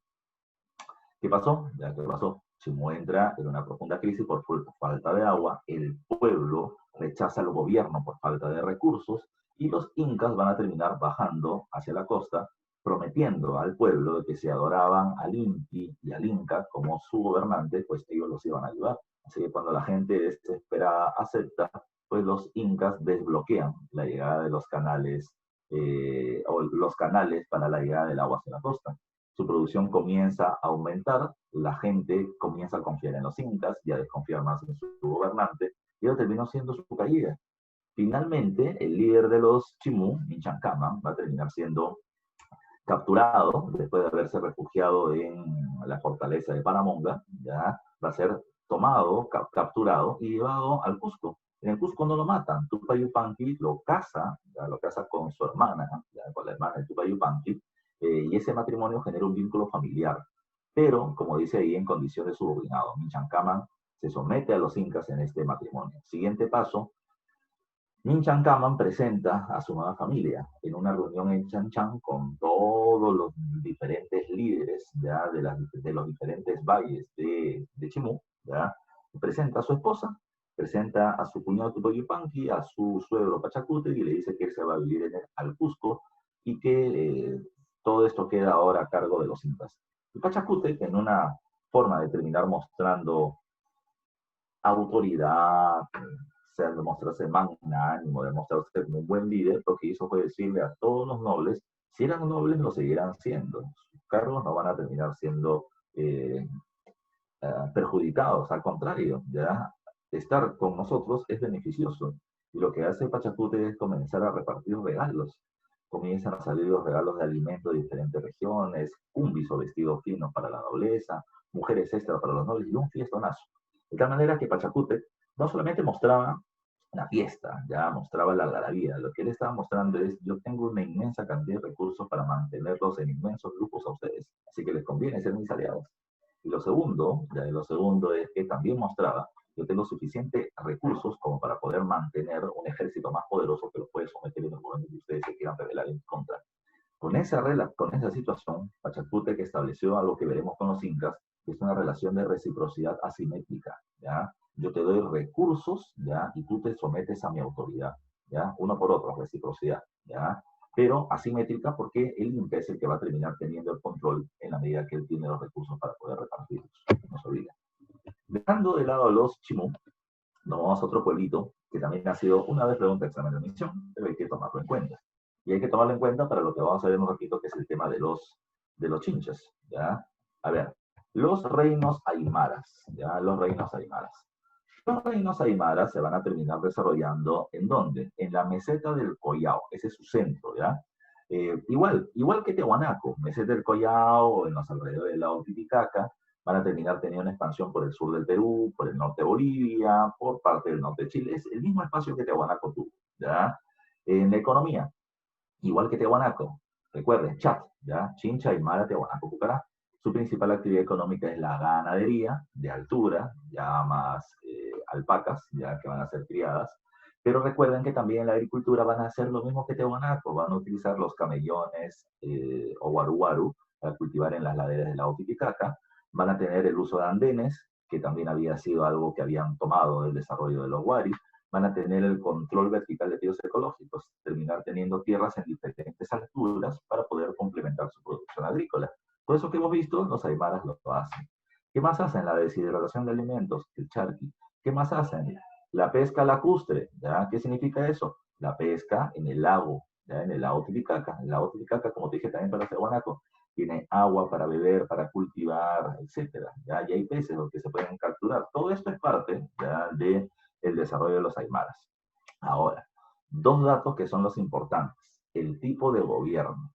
¿Qué pasó? Ya que pasó, Chimú entra en una profunda crisis por falta de agua, el pueblo rechaza al gobierno por falta de recursos y los incas van a terminar bajando hacia la costa, prometiendo al pueblo que si adoraban al Inti y al Inca como su gobernante, pues ellos los iban a ayudar. Así que cuando la gente desesperada acepta, pues los incas desbloquean la llegada de los canales o los canales para la llegada del agua hacia la costa. Su producción comienza a aumentar, la gente comienza a confiar en los incas y a desconfiar más en su gobernante, y eso terminó siendo su caída. Finalmente, el líder de los Chimú, Minchancama, va a terminar siendo capturado después de haberse refugiado en la fortaleza de Paramonga, ya va a ser tomado, capturado y llevado al Cusco. En el Cusco no lo matan, Tupac Yupanqui lo casa, ya lo casa con su hermana, ya con la hermana de Tupac Yupanqui, y ese matrimonio genera un vínculo familiar. Pero, como dice ahí, en condición de subordinado, Minchancama se somete a los incas en este matrimonio. Siguiente paso, Min Kaman presenta a su nueva familia en una reunión en Chan con todos los diferentes líderes ¿ya? De los diferentes valles de Chimú. ¿Ya? Presenta a su esposa, presenta a su cuñado Tupac Yupanqui, a su suegro Pachacute y le dice que él se va a vivir al Cusco y que todo esto queda ahora a cargo de los incas. Y Pachacute, en una forma de terminar mostrando autoridad, de mostrarse magnánimo, de mostrarse como un buen líder, lo que hizo fue decirle a todos los nobles, si eran nobles, lo seguirán siendo. Sus cargos no van a terminar siendo perjudicados, al contrario, ya estar con nosotros es beneficioso. Y lo que hace Pachacute es comenzar a repartir regalos. comienzan a salir los regalos de alimentos de diferentes regiones, cumbis o vestidos finos para la nobleza, mujeres extras para los nobles y un fiestonazo. De tal manera que Pachacútec no solamente mostraba la fiesta, ya mostraba la algarabía. Lo que él estaba mostrando es, yo tengo una inmensa cantidad de recursos para mantenerlos en inmensos grupos a ustedes, así que les conviene ser mis aliados. Y lo segundo es que también mostraba, yo tengo suficientes recursos como para poder mantener un ejército más poderoso que lo puede someter en el momento que ustedes se quieran rebelar en contra. Con esa situación, Pachacútec estableció algo que veremos con los incas, que es una relación de reciprocidad asimétrica, ¿ya? Yo te doy recursos, ¿ya? Y tú te sometes a mi autoridad, ¿ya? Uno por otro, reciprocidad, ¿ya? Pero asimétrica porque el inca es el que va a terminar teniendo el control en la medida que él tiene los recursos para poder repartirlos. No se olvida. Dejando de lado a los chimú, nos vamos a otro pueblito que también ha sido una vez pregunta de examen de admisión, pero hay que tomarlo en cuenta. Y hay que tomarlo en cuenta para lo que vamos a ver en un ratito, que es el tema de los chinches, ¿ya? A ver, los reinos aymaras, ¿ya? Los reinos aymaras. Los reinos aymaras se van a terminar desarrollando, ¿en dónde? En la meseta del Collao, ese es su centro, ¿ya? Igual que Tiahuanaco, meseta del Collao, en los alrededores del lago Titicaca, van a terminar teniendo una expansión por el sur del Perú, por el norte de Bolivia, por parte del norte de Chile. Es el mismo espacio que Tiahuanaco tuvo, ¿ya? En la economía, igual que Tiahuanaco. Recuerden, Chat, ¿ya? Chincha, Aymara, Tiahuanaco, Pucará. Su principal actividad económica es la ganadería de altura, ya más alpacas, ya que van a ser criadas. Pero recuerden que también en la agricultura van a hacer lo mismo que Tiahuanaco, van a utilizar los camellones o guaruguaru para cultivar en las laderas del lago Titicaca, van a tener el uso de andenes, que también había sido algo que habían tomado del desarrollo de los guaris, van a tener el control vertical de ríos ecológicos, terminar teniendo tierras en diferentes alturas para poder complementar su producción agrícola. Todo eso que hemos visto, los aymaras lo hacen. ¿Qué más hacen? La deshidratación de alimentos, el charqui. ¿Qué más hacen? La pesca lacustre, ¿ya? ¿Qué significa eso? La pesca en el lago, ¿ya? En el lago Titicaca. El lago Titicaca, como te dije también para Tiahuanaco, tiene agua para beber, para cultivar, etcétera. ¿Ya? Y hay peces que se pueden capturar. Todo esto es parte, ¿ya? De el desarrollo de los aymaras. Ahora, dos datos que son los importantes. El tipo de gobierno.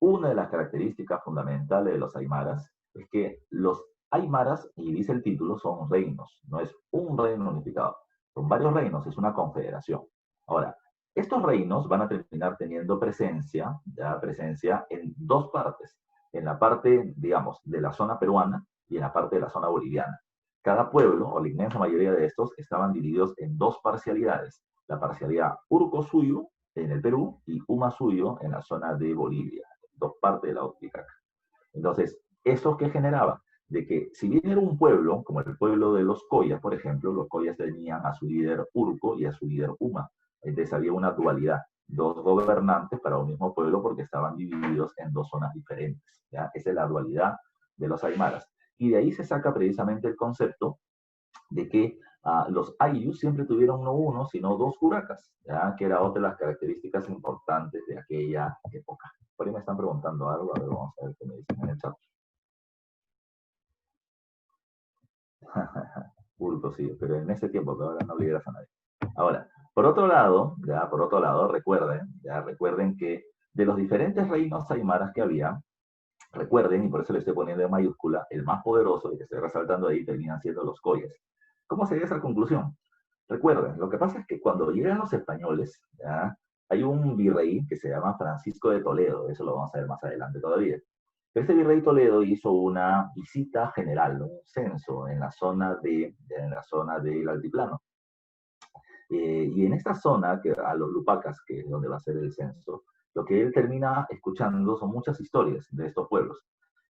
Una de las características fundamentales de los aymaras es que los aymaras, y dice el título, son reinos, no es un reino unificado, son varios reinos, es una confederación. Ahora, estos reinos van a terminar teniendo presencia, ya presencia en dos partes, en la parte, digamos, de la zona peruana y en la parte de la zona boliviana. Cada pueblo, o la inmensa mayoría de estos, estaban divididos en dos parcialidades. La parcialidad Urco-Suyo, en el Perú, y Uma-Suyo, en la zona de Bolivia, dos partes de la Titicaca. Entonces, ¿eso qué generaba? De que si bien era un pueblo, como el pueblo de los Collas, por ejemplo, los Collas tenían a su líder Urco y a su líder Uma. Entonces había una dualidad, dos gobernantes para un mismo pueblo porque estaban divididos en dos zonas diferentes. ¿Ya? Esa es la dualidad de los aymaras. Y de ahí se saca precisamente el concepto de que los ayllus siempre tuvieron no uno, sino dos curacas, ¿ya? Que era otra de las características importantes de aquella época. Por ahí me están preguntando algo, a ver, vamos a ver qué me dicen en el chat. Pulpo, sí, pero en ese tiempo todavía no lideras a nadie. Ahora, por otro lado, recuerden que de los diferentes reinos aymaras que había, recuerden, y por eso le estoy poniendo en mayúscula, el más poderoso, y que estoy resaltando ahí, terminan siendo los collas. ¿Cómo se llega a esa conclusión? Recuerden, lo que pasa es que cuando llegan los españoles, ¿ya? Hay un virrey que se llama Francisco de Toledo, eso lo vamos a ver más adelante todavía. Este virrey Toledo hizo una visita general, un censo en la zona del altiplano. Y en esta zona, que a los Lupacas, que es donde va a ser el censo, lo que él termina escuchando son muchas historias de estos pueblos.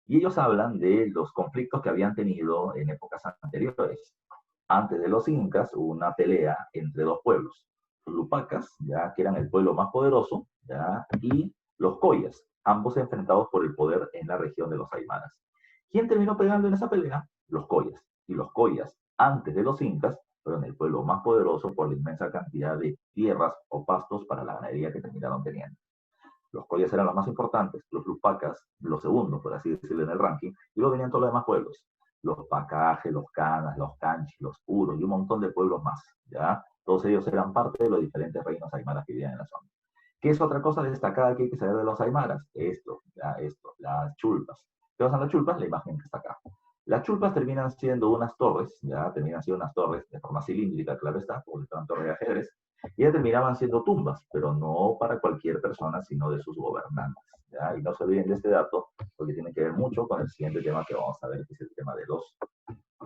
Y ellos hablan de los conflictos que habían tenido en épocas anteriores. Antes de los incas hubo una pelea entre dos pueblos, los Lupacas, ya que eran el pueblo más poderoso, ya, y los Collas, ambos enfrentados por el poder en la región de los Aymaras. ¿Quién terminó pegando en esa pelea? Los Collas. Y los Collas, antes de los incas, fueron el pueblo más poderoso por la inmensa cantidad de tierras o pastos para la ganadería que terminaron teniendo. Los Collas eran los más importantes, los Lupacas, los segundos, por así decirlo, en el ranking, y luego venían todos los demás pueblos. Los Pacajes, los Canas, los Canchis, los Puros y un montón de pueblos más, ¿ya? Todos ellos eran parte de los diferentes reinos aymaras que vivían en la zona. ¿Qué es otra cosa destacada que hay que saber de los aymaras? Esto, las chulpas. ¿Qué son las chulpas? La imagen que está acá. Las chulpas terminan siendo unas torres, ya terminan siendo unas torres de forma cilíndrica, claro está, porque son torres de ajedrez, y ya terminaban siendo tumbas, pero no para cualquier persona, sino de sus gobernantes. ¿Ya? Y no se olviden de este dato, porque tiene que ver mucho con el siguiente tema que vamos a ver, que es el tema de los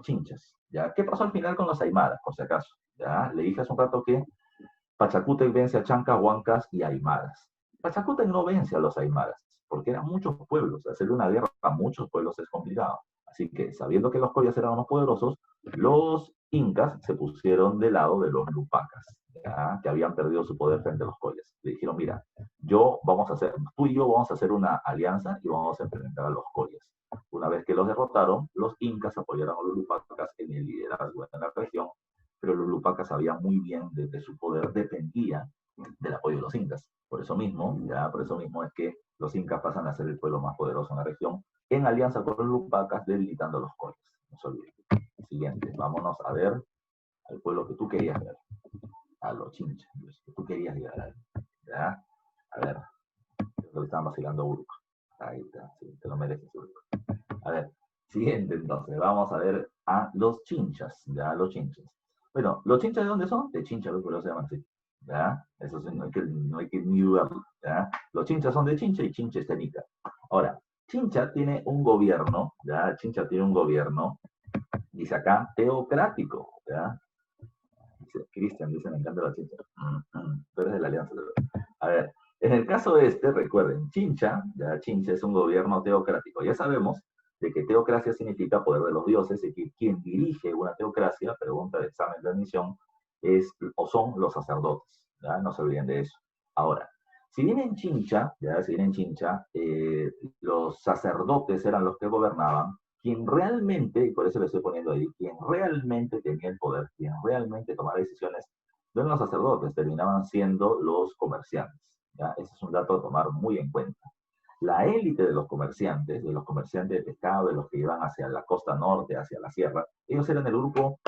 chinchas. ¿Ya? ¿Qué pasó al final con los aymaras, por si acaso? ¿Ya? Le dije hace un rato que Pachacútec vence a Chancas, Huancas y Aymaras. Pachacútec no vence a los Aymaras, porque eran muchos pueblos. Hacerle una guerra a muchos pueblos es complicado. Así que, sabiendo que los collas eran los poderosos, los incas se pusieron del lado de los lupacas, ¿ya? Que habían perdido su poder frente a los collas. Le dijeron, mira, tú y yo vamos a hacer una alianza y vamos a enfrentar a los collas. Una vez que los derrotaron, los incas apoyaron a los lupacas en el liderazgo en la región, pero los lupacas sabían muy bien de que su poder dependía del apoyo de los incas. Por eso mismo es que los incas pasan a ser el pueblo más poderoso en la región, en alianza con los lupacas, debilitando a los collas. No se olviden. Siguiente, vámonos a ver al pueblo que tú querías ver, a los chinchas, que tú querías llegar a él. ¿Ya? A ver, lo que estaban vacilando Uruk. Ahí está, sí, te lo mereces, Uruk. A ver, siguiente entonces, vamos a ver a los chinchas, ¿ya? Los chinchas. Bueno, ¿los chinchas de dónde son? De Chincha, los pueblos se llaman así, ¿ya? Eso sí, no hay que ni dudarlo, ¿ya? Los chinchas son de Chincha y Chincha está en Ica. Ahora, Chincha tiene un gobierno, ¿ya? Chincha tiene un gobierno, dice acá, teocrático, ¿ya? Dice, Cristian, dice, me encanta la Chincha. Tú eres de la Alianza. A ver, en el caso de este, recuerden, Chincha, ya Chincha es un gobierno teocrático. Ya sabemos de que teocracia significa poder de los dioses y que quien dirige una teocracia, pregunta de examen de admisión, es o son los sacerdotes. ¿Ya? No se olviden de eso. Ahora, si bien en Chincha, los sacerdotes eran los que gobernaban, quien realmente, y por eso le estoy poniendo ahí, quien realmente tenía el poder, quien realmente tomaba decisiones, no eran los sacerdotes, terminaban siendo los comerciantes. ¿Ya? Ese es un dato a tomar muy en cuenta. La élite de los comerciantes de pescado, de los que iban hacia la costa norte, hacia la sierra, ellos eran el grupo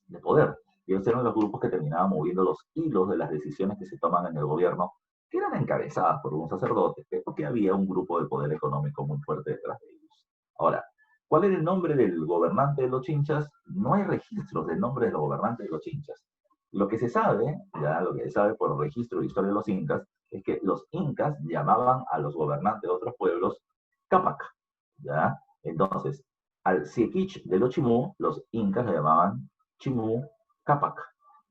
de poder. Ellos eran los grupos que terminaban moviendo los hilos de las decisiones que se toman en el gobierno, que eran encabezadas por un sacerdote, porque había un grupo de poder económico muy fuerte detrás de ellos. Ahora, ¿cuál era el nombre del gobernante de los chinchas? No hay registros del nombre del gobernante de los chinchas. Lo que se sabe, lo que se sabe por el registro de historia de los incas, es que los incas llamaban a los gobernantes de otros pueblos Capac, ¿ya? Entonces, al Siequich de los Chimú, los incas le llamaban Chimú Capac,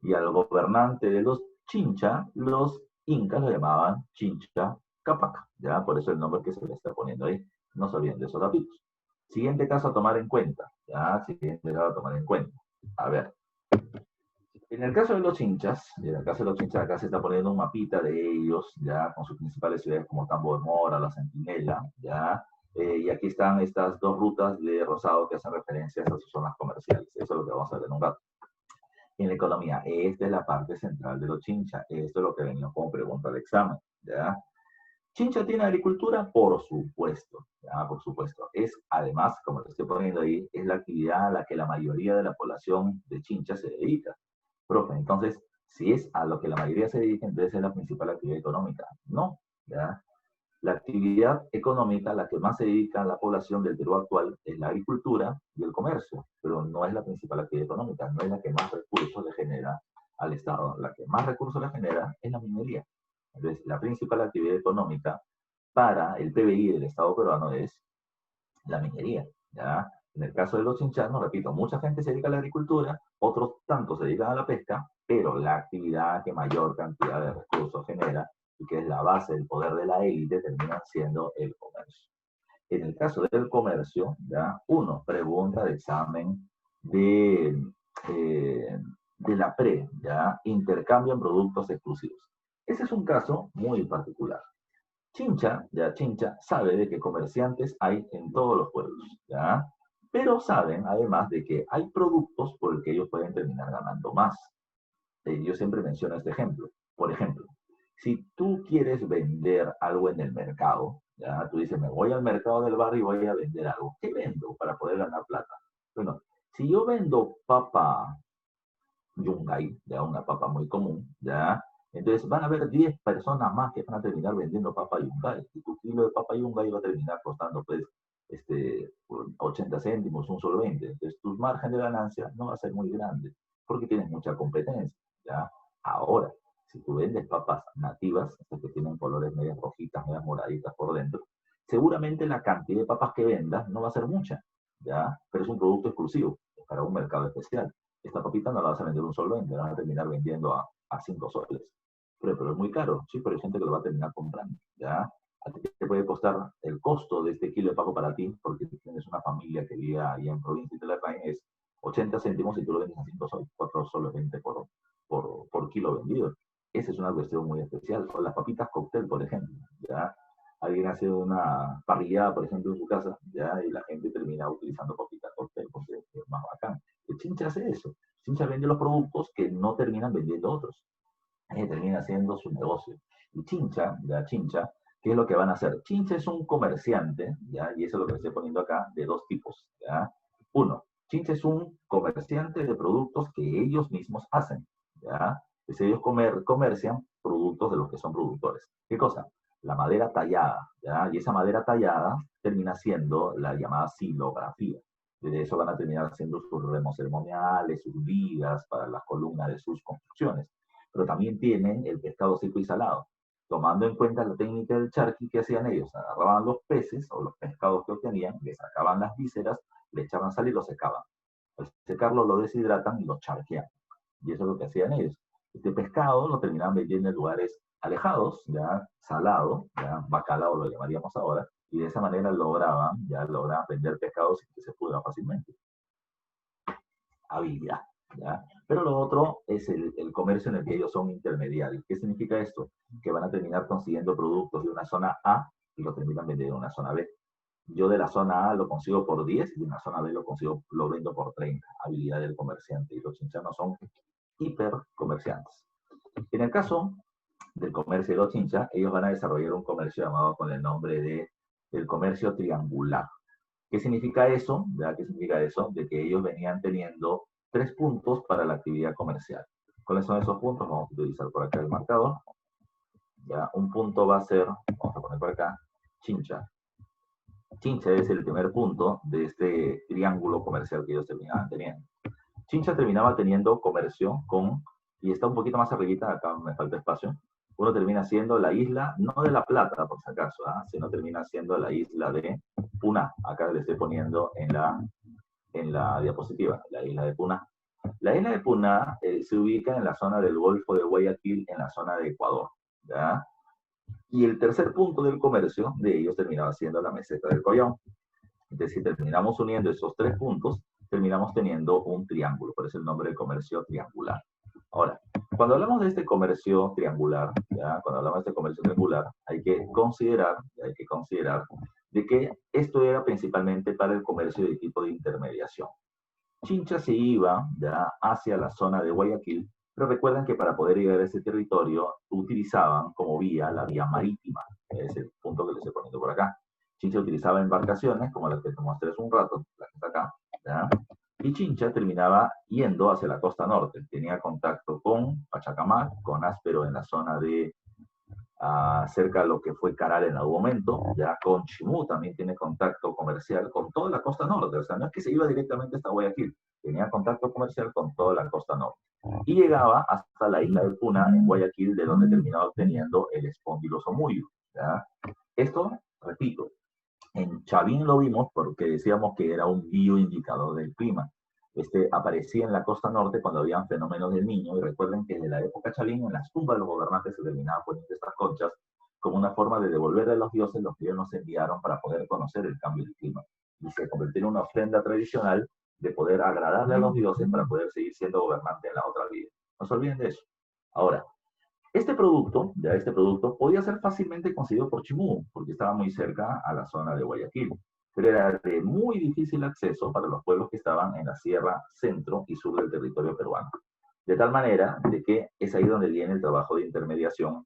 y al gobernante de los Chincha, los incas lo llamaban Chincha Capac, ¿ya? Por eso el nombre que se le está poniendo ahí. No se olviden de esos datos. Siguiente caso a tomar en cuenta, ¿ya? Siguiente caso a tomar en cuenta. A ver, en el caso de los hinchas, acá se está poniendo un mapita de ellos, ya con sus principales ciudades como Tambo de Mora, La Centinela, ya, y aquí están estas dos rutas de Rosado que hacen referencia a esas zonas comerciales. Eso es lo que vamos a ver en un rato. En la economía, esta es la parte central de los chinchas. Esto es lo que venía como pregunta del examen, ya. ¿Chincha tiene agricultura? Por supuesto, ya, por supuesto. Es además, como lo estoy poniendo ahí, es la actividad a la que la mayoría de la población de Chincha se dedica. Profe, entonces, si es a lo que la mayoría se dedica, entonces es la principal actividad económica. No, ¿ya? La actividad económica a la que más se dedica la población del Perú actual es la agricultura y el comercio, pero no es la principal actividad económica, no es la que más recursos le genera al Estado. La que más recursos le genera es la minería. Entonces, la principal actividad económica para el PBI del Estado peruano es la minería, ¿ya? En el caso de los chinchanos, repito, mucha gente se dedica a la agricultura, otros tantos se dedican a la pesca, pero la actividad que mayor cantidad de recursos genera y que es la base del poder de la élite termina siendo el comercio. En el caso del comercio, ¿ya? Uno, pregunta de examen de la PRE, ¿ya? Intercambian productos exclusivos. Ese es un caso muy particular. Chincha sabe de que comerciantes hay en todos los pueblos, ¿ya? Pero saben además de que hay productos por el que ellos pueden terminar ganando más. Yo siempre menciono este ejemplo. Por ejemplo, si tú quieres vender algo en el mercado, ¿ya? Tú dices, me voy al mercado del barrio y voy a vender algo. ¿Qué vendo para poder ganar plata? Bueno, si yo vendo papa yungay, ya una papa muy común, ¿ya? Entonces van a haber 10 personas más que van a terminar vendiendo papa yungay. Y tu kilo de papa yungay va a terminar costando pues 80 céntimos, un solo 20. Entonces tu margen de ganancia no va a ser muy grande porque tienes mucha competencia. ¿Ya? Ahora, si tú vendes papas nativas, estas que tienen colores medias rojitas, medias moraditas por dentro, seguramente la cantidad de papas que vendas no va a ser mucha, ¿ya? Pero es un producto exclusivo, es para un mercado especial. Esta papita no la vas a vender un solo 20, la vas a terminar vendiendo a 5 soles. Pero es muy caro, sí, pero hay gente que lo va a terminar comprando, ¿ya? A ti te puede costar el costo de este kilo de papa para ti, porque si tienes una familia que vive ahí en provincia de la traen, es 80 céntimos y tú lo vendes a 5 soles, 4 soles 20 por kilo vendido. Esa es una cuestión muy especial. O las papitas cóctel, por ejemplo, ¿ya? Alguien hace una parrillada, por ejemplo, en su casa, ¿ya? Y la gente termina utilizando papitas cóctel porque es más bacán. El Chincha hace eso. Chincha vende los productos que no terminan vendiendo otros. Termina haciendo su negocio. Y Chincha, ya Chincha, ¿qué es lo que van a hacer? Chincha es un comerciante, ¿ya? Y eso es lo que estoy poniendo acá, de dos tipos, ¿ya? Uno, Chincha es un comerciante de productos que ellos mismos hacen, ¿ya? Pues ellos comercian productos de los que son productores. ¿Qué cosa? La madera tallada, ¿ya? Y esa madera tallada termina siendo la llamada silografía. De eso van a terminar haciendo sus remos ceremoniales, sus vigas para las columnas de sus construcciones. Pero también tienen el pescado seco y salado. Tomando en cuenta la técnica del charqui, que hacían ellos? Agarraban los peces o los pescados que obtenían, les sacaban las vísceras, le echaban sal y lo secaban. Al secarlo lo deshidratan y lo charquean. Y eso es lo que hacían ellos. Este pescado lo terminaban vendiendo en lugares alejados, ya salado, ya bacalao lo llamaríamos ahora, y de esa manera lograban vender pescados sin que se pudra fácilmente. Habilidad, ¿ya? Pero lo otro es el comercio en el que ellos son intermediarios. ¿Qué significa esto? Que van a terminar consiguiendo productos de una zona A y lo terminan vendiendo en una zona B. Yo de la zona A lo consigo por 10 y de la zona B lo vendo por 30. Habilidad del comerciante. Y los chinchanos son hiper comerciantes. En el caso del comercio de los chinchas, ellos van a desarrollar un comercio llamado con el nombre de el comercio triangular. ¿Qué significa eso? ¿Ya? ¿Qué significa eso? De que ellos venían teniendo 3 puntos para la actividad comercial. ¿Cuáles son esos puntos? Vamos a utilizar por acá el marcador. ¿Ya? Un punto va a ser, vamos a poner por acá, Chincha. Chincha es el primer punto de este triángulo comercial que ellos terminaban teniendo. Chincha terminaba teniendo comercio con, y está un poquito más arribita, acá me falta espacio, uno termina siendo la isla, no de La Plata, por si acaso, sino termina siendo la isla de Puna. Acá le estoy poniendo en la diapositiva, la isla de Puna. La isla de Puna se ubica en la zona del Golfo de Guayaquil, en la zona de Ecuador, ¿ya? Y el tercer punto del comercio de ellos terminaba siendo la meseta del Collón. Entonces, si terminamos uniendo esos 3 puntos, terminamos teniendo un triángulo, por eso el nombre de comercio triangular. Ahora, cuando hablamos de este comercio triangular, ¿ya? Cuando hablamos de este comercio triangular, hay que considerar de que esto era principalmente para el comercio de tipo de intermediación. Chincha se iba ya hacia la zona de Guayaquil, pero recuerden que para poder llegar a ese territorio utilizaban como vía la vía marítima, es el punto que les estoy poniendo por acá. Chincha utilizaba embarcaciones como las que te mostré hace un rato, la que está acá, ¿ya? Y Chincha terminaba yendo hacia la costa norte, tenía contacto con Pachacamac, con Áspero en la zona de cerca de lo que fue Caral en algún momento, ya con Chimú también tiene contacto comercial con toda la costa norte, o sea, no es que se iba directamente hasta Guayaquil, tenía contacto comercial con toda la costa norte. Y llegaba hasta la isla de Puna, en Guayaquil, de donde terminaba obteniendo el espóndiloso muyo. ¿Ya? Esto, repito, en Chavín lo vimos porque decíamos que era un bioindicador del clima. Aparecía en la costa norte cuando habían fenómenos del Niño, y recuerden que desde la época Chavín, en las tumbas de los gobernantes se terminaban poniendo estas conchas como una forma de devolver a los dioses los que ellos nos enviaron para poder conocer el cambio del clima. Y se convirtió en una ofrenda tradicional de poder agradarle a los dioses para poder seguir siendo gobernante en la otra vida. No se olviden de eso. Ahora, este producto podía ser fácilmente conseguido por Chimú, porque estaba muy cerca a la zona de Guayaquil, pero era de muy difícil acceso para los pueblos que estaban en la sierra centro y sur del territorio peruano. De tal manera de que es ahí donde viene el trabajo de intermediación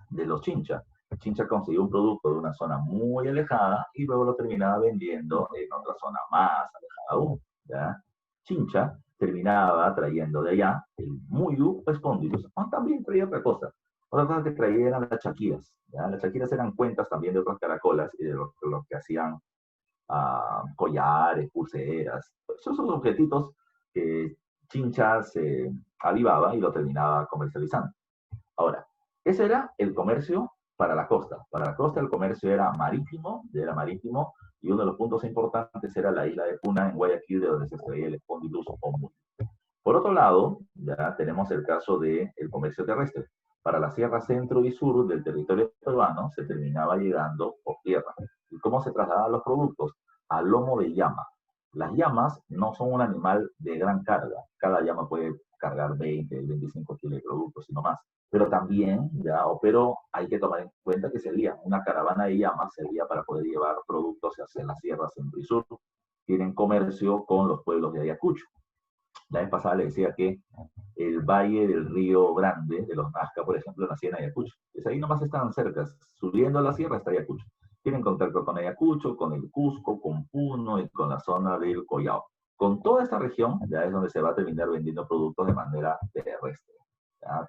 de los Chincha. Chincha consiguió un producto de una zona muy alejada y luego lo terminaba vendiendo en otra zona más alejada aún, ¿ya? Chincha terminaba trayendo de allá el Muyu Spondylus, también traía otra cosa. Otra cosa que traía eran las chaquiras. ¿Ya? Las chaquiras eran cuentas también de otras caracolas y de lo que hacían collares, pulseras. Esos son objetitos que Chincha se avivaba y lo terminaba comercializando. Ahora, ese era el comercio para la costa. Para la costa el comercio era marítimo, y uno de los puntos importantes era la isla de Puna en Guayaquil, de donde se extraía el espondylus común. Por otro lado, ya tenemos el caso del comercio terrestre. Para la sierra centro y sur del territorio peruano se terminaba llegando por tierra. ¿Y cómo se trasladaban los productos? A lomo de llama. Las llamas no son un animal de gran carga. Cada llama puede cargar 20, 25 kilos de productos y no más. Pero también, pero hay que tomar en cuenta que sería una caravana de llamas, sería para poder llevar productos hacia la sierra centro y sur. Tienen comercio con los pueblos de Ayacucho. La vez pasada le decía que el valle del Río Grande, de los Nazca, por ejemplo, nació en Ayacucho. Pues ahí nomás están cerca, subiendo a la sierra está Ayacucho. Tienen contacto con Ayacucho, con el Cusco, con Puno y con la zona del Collao. Con toda esta región ya es donde se va a terminar vendiendo productos de manera terrestre.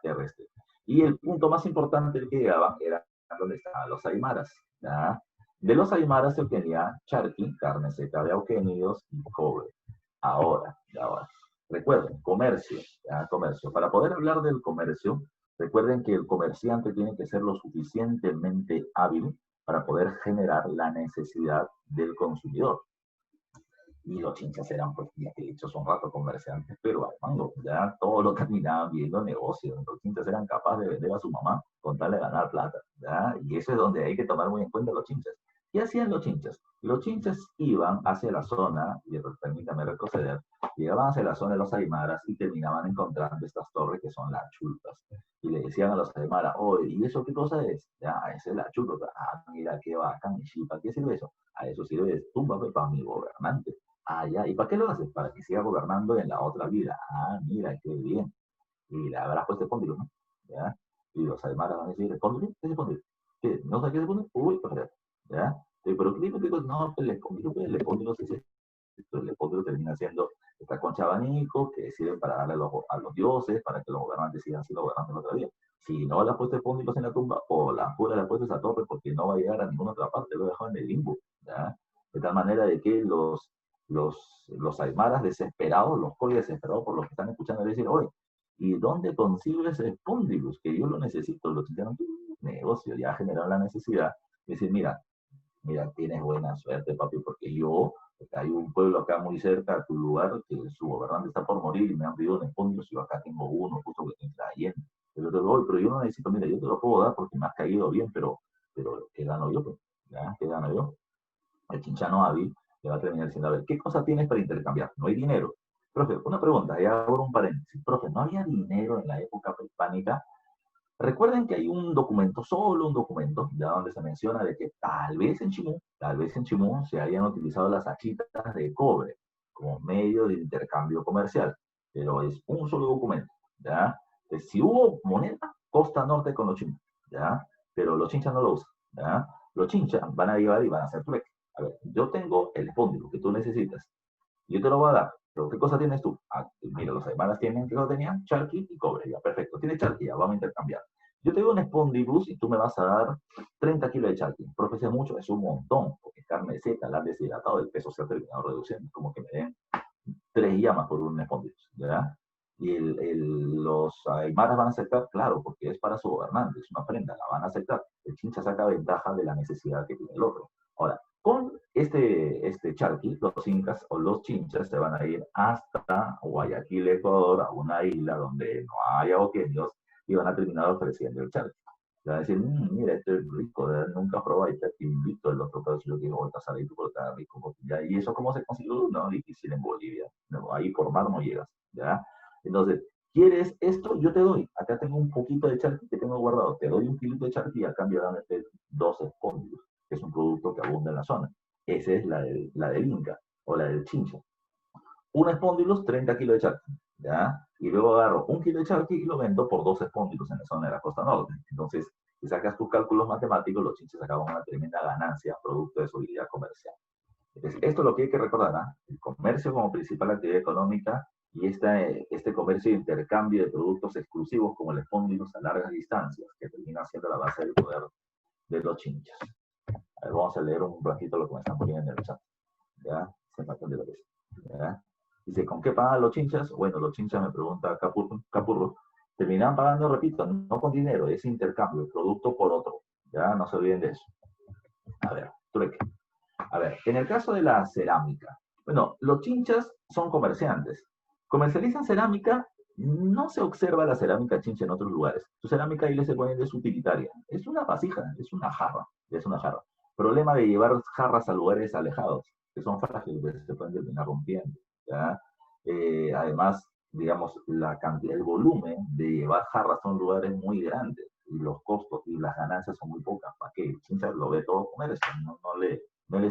Terrestre. Y el punto más importante del que llegaban era donde estaban los aymaras. ¿Ya? De los aymaras se obtenía charqui, carne seca de auquénidos y cobre. Ahora. Recuerden, comercio, ¿ya? Comercio. Para poder hablar del comercio, recuerden que el comerciante tiene que ser lo suficientemente hábil para poder generar la necesidad del consumidor. Y los chinchas eran, pues, ya que he dicho, son rato comerciantes, pero al mango, ya todo lo terminaban viendo negocios. Los chinchas eran capaces de vender a su mamá con tal de ganar plata, ¿ya? Y eso es donde hay que tomar muy en cuenta los chinchas. ¿Qué hacían los chinchas? Los chinchas iban hacia la zona, y permítame retroceder, llegaban hacia la zona de los aymaras y terminaban encontrando estas torres que son las chulpas. Y le decían a los aymaras, oye, ¿y eso qué cosa es? Ya, esa es la chulpa. Ah, mira qué bacán, y chipa, ¿qué sirve eso? A eso sirve de tumba para mi gobernante. Ah, ya, ¿y para qué lo haces? Para que siga gobernando en la otra vida. Ah, mira, qué bien. Y le habrás puesto Spondylus, ¿no? ¿Ya? Y los aymaras van a decir, ¿Spondylus? ¿Qué es Spondylus? ¿Qué? ¿No sabes qué es Spondylus? Uy, pues, ¿ya? Pero ¿qué digo? No, pues el Spondylus es esto. El Spondylus termina siendo esta concha abanico que sirve para darle a los dioses, para que los gobernantes sigan siendo gobernantes en otra vida. Si no le has puesto Spondylus en la tumba, o la pura le has puesto esa torre porque no va a llegar a ninguna otra parte, lo he dejado en el limbo, ¿ya? De tal manera de que los aymaras desesperados, los coles desesperados por los que están escuchando, decir, oye, ¿y dónde consigo ese Spondylus? Que yo lo necesito. Los chilenos, negocio, ya generaron la necesidad. De decir, mira, tienes buena suerte, papi, porque hay un pueblo acá muy cerca a tu lugar que su gobernante está por morir y me han pedido un Spondylus y yo acá tengo uno, justo que estoy trayendo. Pero yo no necesito, mira, yo te lo puedo dar porque me has caído bien, pero ¿qué gano yo? Pues? ¿Ya? ¿Qué gano yo? El chinchano hábil le va a terminar diciendo, a ver, ¿qué cosa tienes para intercambiar? No hay dinero. Profe, una pregunta, ya abro un paréntesis. Profe, ¿no había dinero en la época prehispánica? Recuerden que hay un documento, solo un documento, ya donde se menciona de que tal vez en Chimú se hayan utilizado las achitas de cobre como medio de intercambio comercial, pero es un solo documento, ¿ya? Entonces, si hubo moneda, costa norte con los chinos, ¿ya? Pero los chinchas no lo usan, ¿ya? Los chinchas van a llevar y van a hacer trueque. A ver, yo tengo el espóndilo que tú necesitas, yo te lo voy a dar, pero ¿qué cosa tienes tú? Ah, mira, los hermanos tienen, ¿qué cosa tenían? Charqui y cobre, ya, perfecto. Tienes charqui, ya, vamos a intercambiar. Yo te doy un Spondylus y tú me vas a dar 30 kilos de charqui. Profe, es mucho, es un montón, porque carne seca, la han deshidratado, el peso se ha terminado reduciendo, como que me den 3 llamas por un Spondylus, ¿verdad? Y los aymaras van a aceptar, claro, porque es para su gobernante, es una prenda, la van a aceptar. El chincha saca ventaja de la necesidad que tiene el otro. Ahora, con este charqui, los incas o los chinchas se van a ir hasta Guayaquil, Ecuador, a una isla donde no haya oquenios, y van a terminar ofreciendo el charqui. Le van a decir, mira, esto es rico, nunca probé, te invito el otro pedazo, yo quiero volver a salir porque está rico. ¿Ya? ¿Y eso cómo se consiguió? No, difícil en Bolivia. No, ahí por mar no llegas. ¿Ya? Entonces, ¿quieres esto? Yo te doy. Acá tengo un poquito de charqui que tengo guardado. Te doy un kilito de charqui y a cambio dame 2 espóndilos, que es un producto que abunda en la zona. Esa es la del Inca o la del Chincha. Un espóndilus, 30 kilos de charqui, ¿ya? Y luego agarro un kilo de charqui y lo vendo por 2 espóndilus en la zona de la costa norte. Entonces, si sacas tus cálculos matemáticos, los chinches sacaban una tremenda ganancia producto de su habilidad comercial. Entonces, esto es lo que hay que recordar, ¿ah? El comercio como principal actividad económica y este comercio de intercambio de productos exclusivos como el fondos a largas distancias, que termina siendo la base del poder de los chinchas. A ver, vamos a leer un ratito lo que me están poniendo en el chat. ¿Ya? Se me de lo que es. ¿Ya? Dice, ¿con qué pagan los chinchas? Bueno, los chinchas, me pregunta Capurro, terminan pagando, repito, no con dinero, es intercambio, producto por otro. Ya, no se olviden de eso. A ver, trueque. A ver, en el caso de la cerámica, bueno, los chinchas son comerciantes. Comercializan cerámica, no se observa la cerámica chincha en otros lugares. Su cerámica ahí se pone es utilitaria. Es una vasija, es una jarra, es una jarra. Problema de llevar jarras a lugares alejados, que son frágiles, se pueden terminar rompiendo. ¿Ya? Además, digamos, la cantidad, el volumen de llevar jarras son lugares muy grandes y los costos y las ganancias son muy pocas. ¿Para qué? El chincha lo ve todo comer, eso no le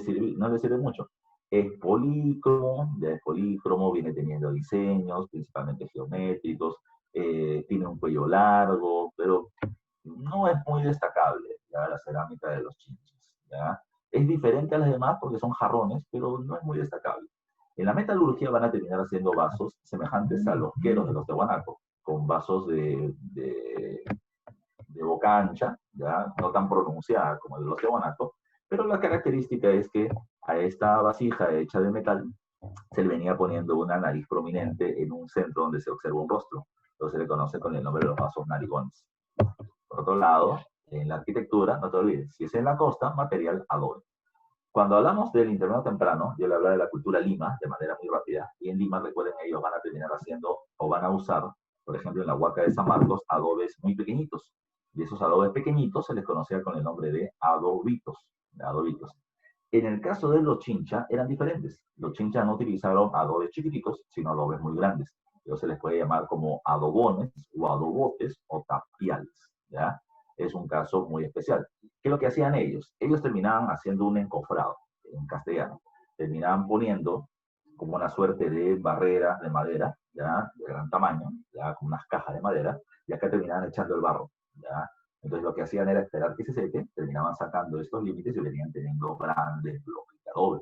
sirve mucho. Es polícromo, ya es polícromo, viene teniendo diseños, principalmente geométricos, tiene un cuello largo, pero no es muy destacable ya la cerámica de los chinches. ¿Ya? Es diferente a las demás porque son jarrones, pero no es muy destacable. En la metalurgia van a terminar haciendo vasos semejantes a los queros de los de Guanaco, con vasos de boca ancha, ¿ya? No tan pronunciada como el de los de Guanaco, pero la característica es que a esta vasija hecha de metal se le venía poniendo una nariz prominente en un centro donde se observa un rostro. Entonces se le conoce con el nombre de los vasos narigones. Por otro lado, en la arquitectura, no te olvides, si es en la costa, material adobe. Cuando hablamos del intermedio temprano, yo le hablaba de la cultura Lima de manera muy rápida, y en Lima, recuerden, ellos van a terminar haciendo o van a usar, por ejemplo, en la Huaca de San Marcos, adobes muy pequeñitos. Y esos adobes pequeñitos se les conocía con el nombre de adobitos. Adobitos. En el caso de los chincha, eran diferentes. Los chincha no utilizaron adobes chiquititos, sino adobes muy grandes. Ellos se les puede llamar como adobones o adobotes o tapiales. ¿Ya? Es un caso muy especial. ¿Qué es lo que hacían ellos? Ellos terminaban haciendo un encofrado, en castellano. Terminaban poniendo como una suerte de barrera de madera, ¿ya? De gran tamaño, ya con unas cajas de madera, y acá terminaban echando el barro. ¿Ya? Entonces lo que hacían era esperar que se seque, terminaban sacando estos límites y venían teniendo grandes bloques de adobe.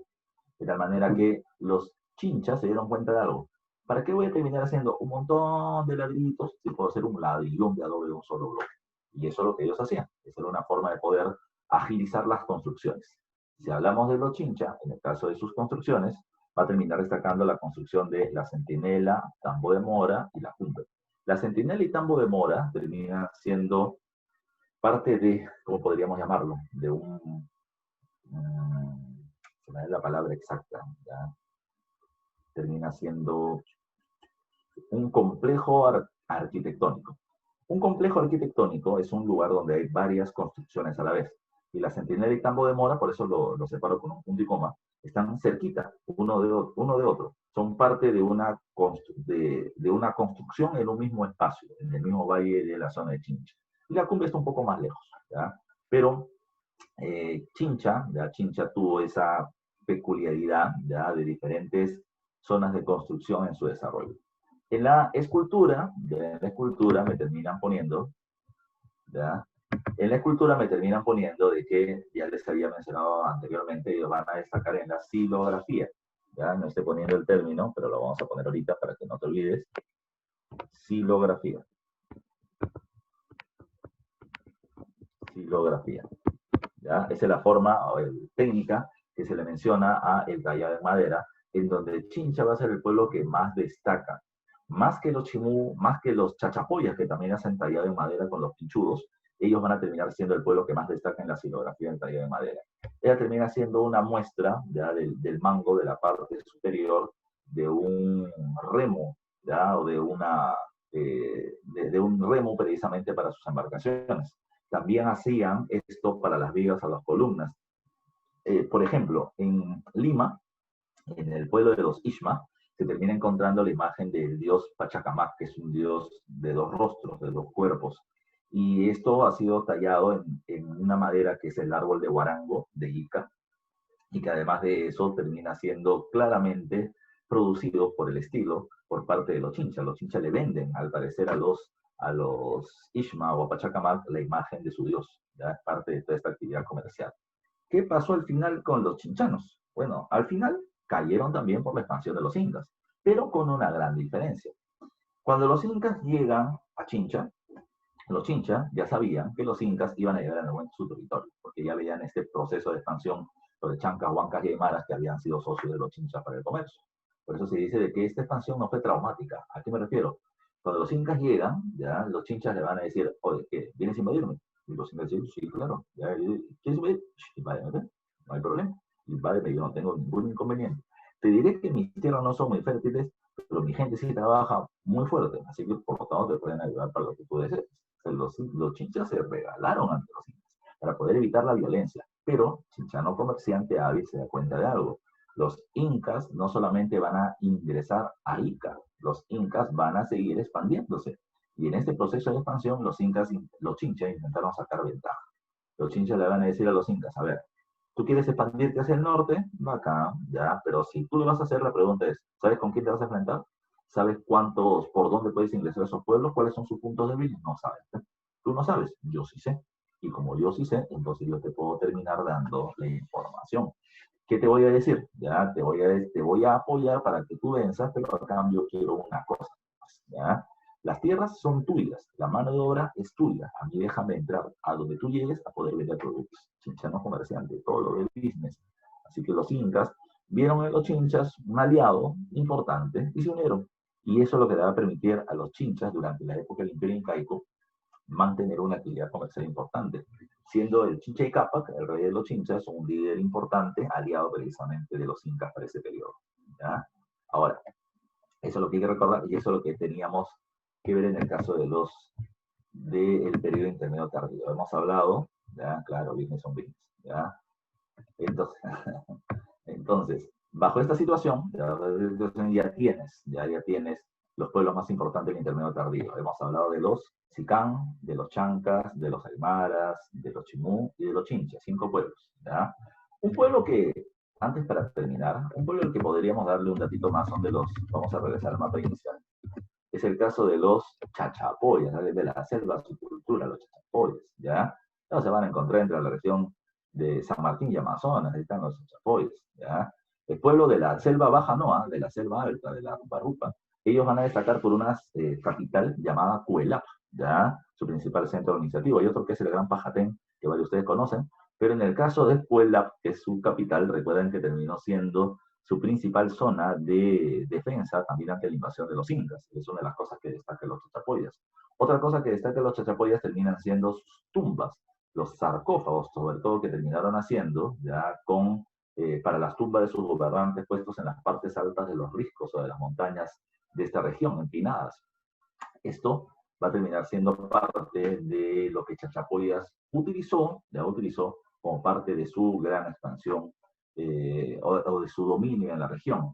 De tal manera que los chinchas se dieron cuenta de algo. ¿Para qué voy a terminar haciendo un montón de ladrillitos si puedo hacer un ladrillón de adobe de un solo bloque? Y eso es lo que ellos hacían. Esa era una forma de poder agilizar las construcciones. Si hablamos de los chinchas, en el caso de sus construcciones, va a terminar destacando la construcción de la Centinela, Tambo de Mora y la Cumbre. La Centinela y Tambo de Mora termina siendo parte de, ¿cómo podríamos llamarlo? De se me da la palabra exacta, ¿ya? Termina siendo un complejo arquitectónico. Un complejo arquitectónico es un lugar donde hay varias construcciones a la vez. Y la Centinela y Tambo de Mora, por eso lo separo con un punto y coma, están cerquita uno de otro. Son parte de una construcción en un mismo espacio, en el mismo valle de la zona de Chincha. Y la Cumbre está un poco más lejos, ¿ya? Pero Chincha tuvo esa peculiaridad, ¿ya? De diferentes zonas de construcción en su desarrollo. En la escultura me terminan poniendo, ¿ya? En la escultura me terminan poniendo de que, ya les había mencionado anteriormente, ellos van a destacar en la silografía. Ya no estoy poniendo el término, pero lo vamos a poner ahorita para que no te olvides. Silografía. Silografía. ¿Ya? Esa es la forma o técnica que se le menciona a el tallado de madera, en donde Chincha va a ser el pueblo que más destaca. Más que los chimú, más que los chachapoyas, que también hacen tallado de madera con los pinchudos, ellos van a terminar siendo el pueblo que más destaca en la silografía del tallado de madera. Ella termina siendo una muestra ya del mango de la parte superior de un remo, ya, o de un remo precisamente para sus embarcaciones. También hacían esto para las vigas a las columnas. Por ejemplo, en Lima, en el pueblo de los Ishma, se termina encontrando la imagen del dios Pachacamac, que es un dios de dos rostros, de dos cuerpos. Y esto ha sido tallado en una madera que es el árbol de guarango, de Ica, y que además de eso termina siendo claramente producido por el estilo por parte de los chinchas. Los chinchas le venden, al parecer, a los Ishma o a Pachacamac la imagen de su dios. Ya es parte de toda esta actividad comercial. ¿Qué pasó al final con los chinchanos? Bueno, al final cayeron también por la expansión de los incas, pero con una gran diferencia. Cuando los incas llegan a Chincha, los chinchas ya sabían que los incas iban a llegar en algún momento a su territorio, porque ya veían este proceso de expansión, los de chancas, huancas y aymaras que habían sido socios de los chinchas para el comercio. Por eso se dice de que esta expansión no fue traumática. ¿A qué me refiero? Cuando los incas llegan, ya los chinchas le van a decir, oye, ¿qué? ¿Vienes a invadirme? Y los incas dicen, sí, claro. Ya, ¿quieres invadir? Invádeme, no hay problema. Invádeme, yo no tengo ningún inconveniente. Te diré que mis tierras no son muy fértiles, pero mi gente sí trabaja muy fuerte, así que por lo tanto te pueden ayudar para lo que tú desees. Los chinchas se regalaron ante los incas para poder evitar la violencia, pero chinchano comerciante hábil se da cuenta de algo. Los incas no solamente van a ingresar a Ica, los incas van a seguir expandiéndose. Y en este proceso de expansión, los chinchas intentaron sacar ventaja. Los chinchas le van a decir a los incas, a ver, tú quieres expandirte hacia el norte, acá, ya, pero si tú lo vas a hacer, la pregunta es, ¿sabes con quién te vas a enfrentar? ¿Sabes por dónde puedes ingresar a esos pueblos? ¿Cuáles son sus puntos débiles? No sabes. ¿Eh? Tú no sabes, yo sí sé. Y como yo sí sé, entonces yo te puedo terminar dando la información. ¿Qué te voy a decir? Ya, te voy a apoyar para que tú venzas, pero a cambio quiero una cosa más, ¿ya? Las tierras son tuyas, la mano de obra es tuya. A mí déjame entrar a donde tú llegues a poder vender productos. Chinchano comerciante, todo lo del business. Así que los incas vieron en los chinchas un aliado importante y se unieron. Y eso es lo que le va a permitir a los chinchas durante la época del Imperio Incaico mantener una actividad comercial importante, siendo el Chincha Cápac, el rey de los chinchas, un líder importante, aliado precisamente de los incas para ese periodo. ¿Ya? Ahora, eso es lo que hay que recordar y eso es lo que teníamos que ver en el caso del periodo intermedio tardío. Hemos hablado, ¿ya? Claro, business on business, ¿ya? Entonces, entonces, bajo esta situación, ya tienes los pueblos más importantes del intermedio tardío. Hemos hablado de los Sicán, de los Chancas, de los Aymaras, de los Chimú y de los Chinchas, 5 pueblos. ¿Ya? Un pueblo que, antes para terminar, un pueblo al que podríamos darle un datito más son vamos a regresar al mapa inicial. Es el caso de los chachapoyas, ¿no? De la selva, su cultura, los chachapoyas, ¿ya? No se van a encontrar entre la región de San Martín y Amazonas, ahí están los chachapoyas, ¿ya? El pueblo de la selva baja Noa, de la selva alta, de la Rupa Rupa, ellos van a destacar por una capital llamada Cuelap, ¿ya? Su principal centro administrativo. Hay otro que es el Gran Pajatén, que varios de ustedes conocen, pero en el caso de Cuelap, que es su capital, recuerden que terminó siendo su principal zona de defensa también ante la invasión de los incas. Es una de las cosas que destacan los chachapoyas. Otra cosa que destaca los chachapoyas terminan siendo sus tumbas, los sarcófagos, sobre todo, que terminaron haciendo ya para las tumbas de sus gobernantes puestos en las partes altas de los riscos o de las montañas de esta región, empinadas. Esto va a terminar siendo parte de lo que Chachapoyas utilizó como parte de su gran expansión o de su dominio en la región.